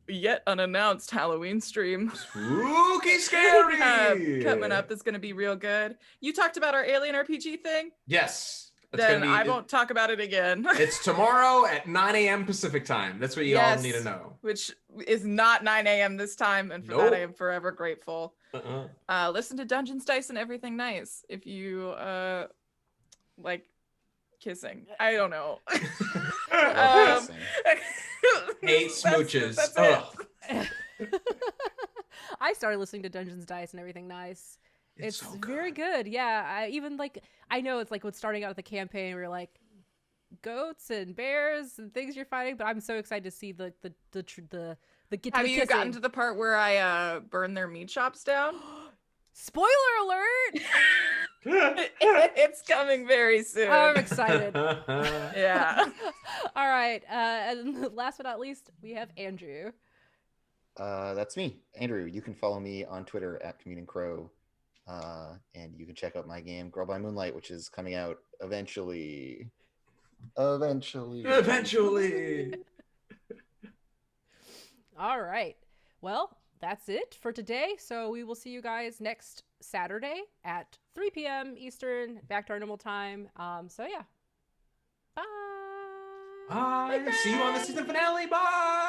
yet unannounced Halloween stream. Spooky scary! Coming up that's going to be real good. You talked about our Alien RPG thing? Yes. Then I won't talk about it again. It's tomorrow at 9 a.m. Pacific time. That's what you all need to know. Which is not 9 a.m. this time, and for that I am forever grateful. Listen to Dungeons, Dice, and Everything Nice if you like kissing. I don't know. Hate smooches. That's it. I started listening to Dungeons Dice and everything nice. It's so very good. Yeah, I know it's like when starting out with the campaign, we're like goats and bears and things you're fighting, but I'm so excited to see the get to Have the you gotten kissing. to the part where I burn their meat shops down? Spoiler alert! It's coming very soon. I'm excited. Yeah. All right, and last but not least, we have Andrew. That's me, Andrew. You can follow me on Twitter at Communing Crow, and you can check out my game Girl by Moonlight, which is coming out eventually. Eventually. All right. Well, that's it for today. So we will see you guys next Saturday at 3 p.m. Eastern, back to our normal time. So yeah. Bye. Bye. See you on the season finale. Bye.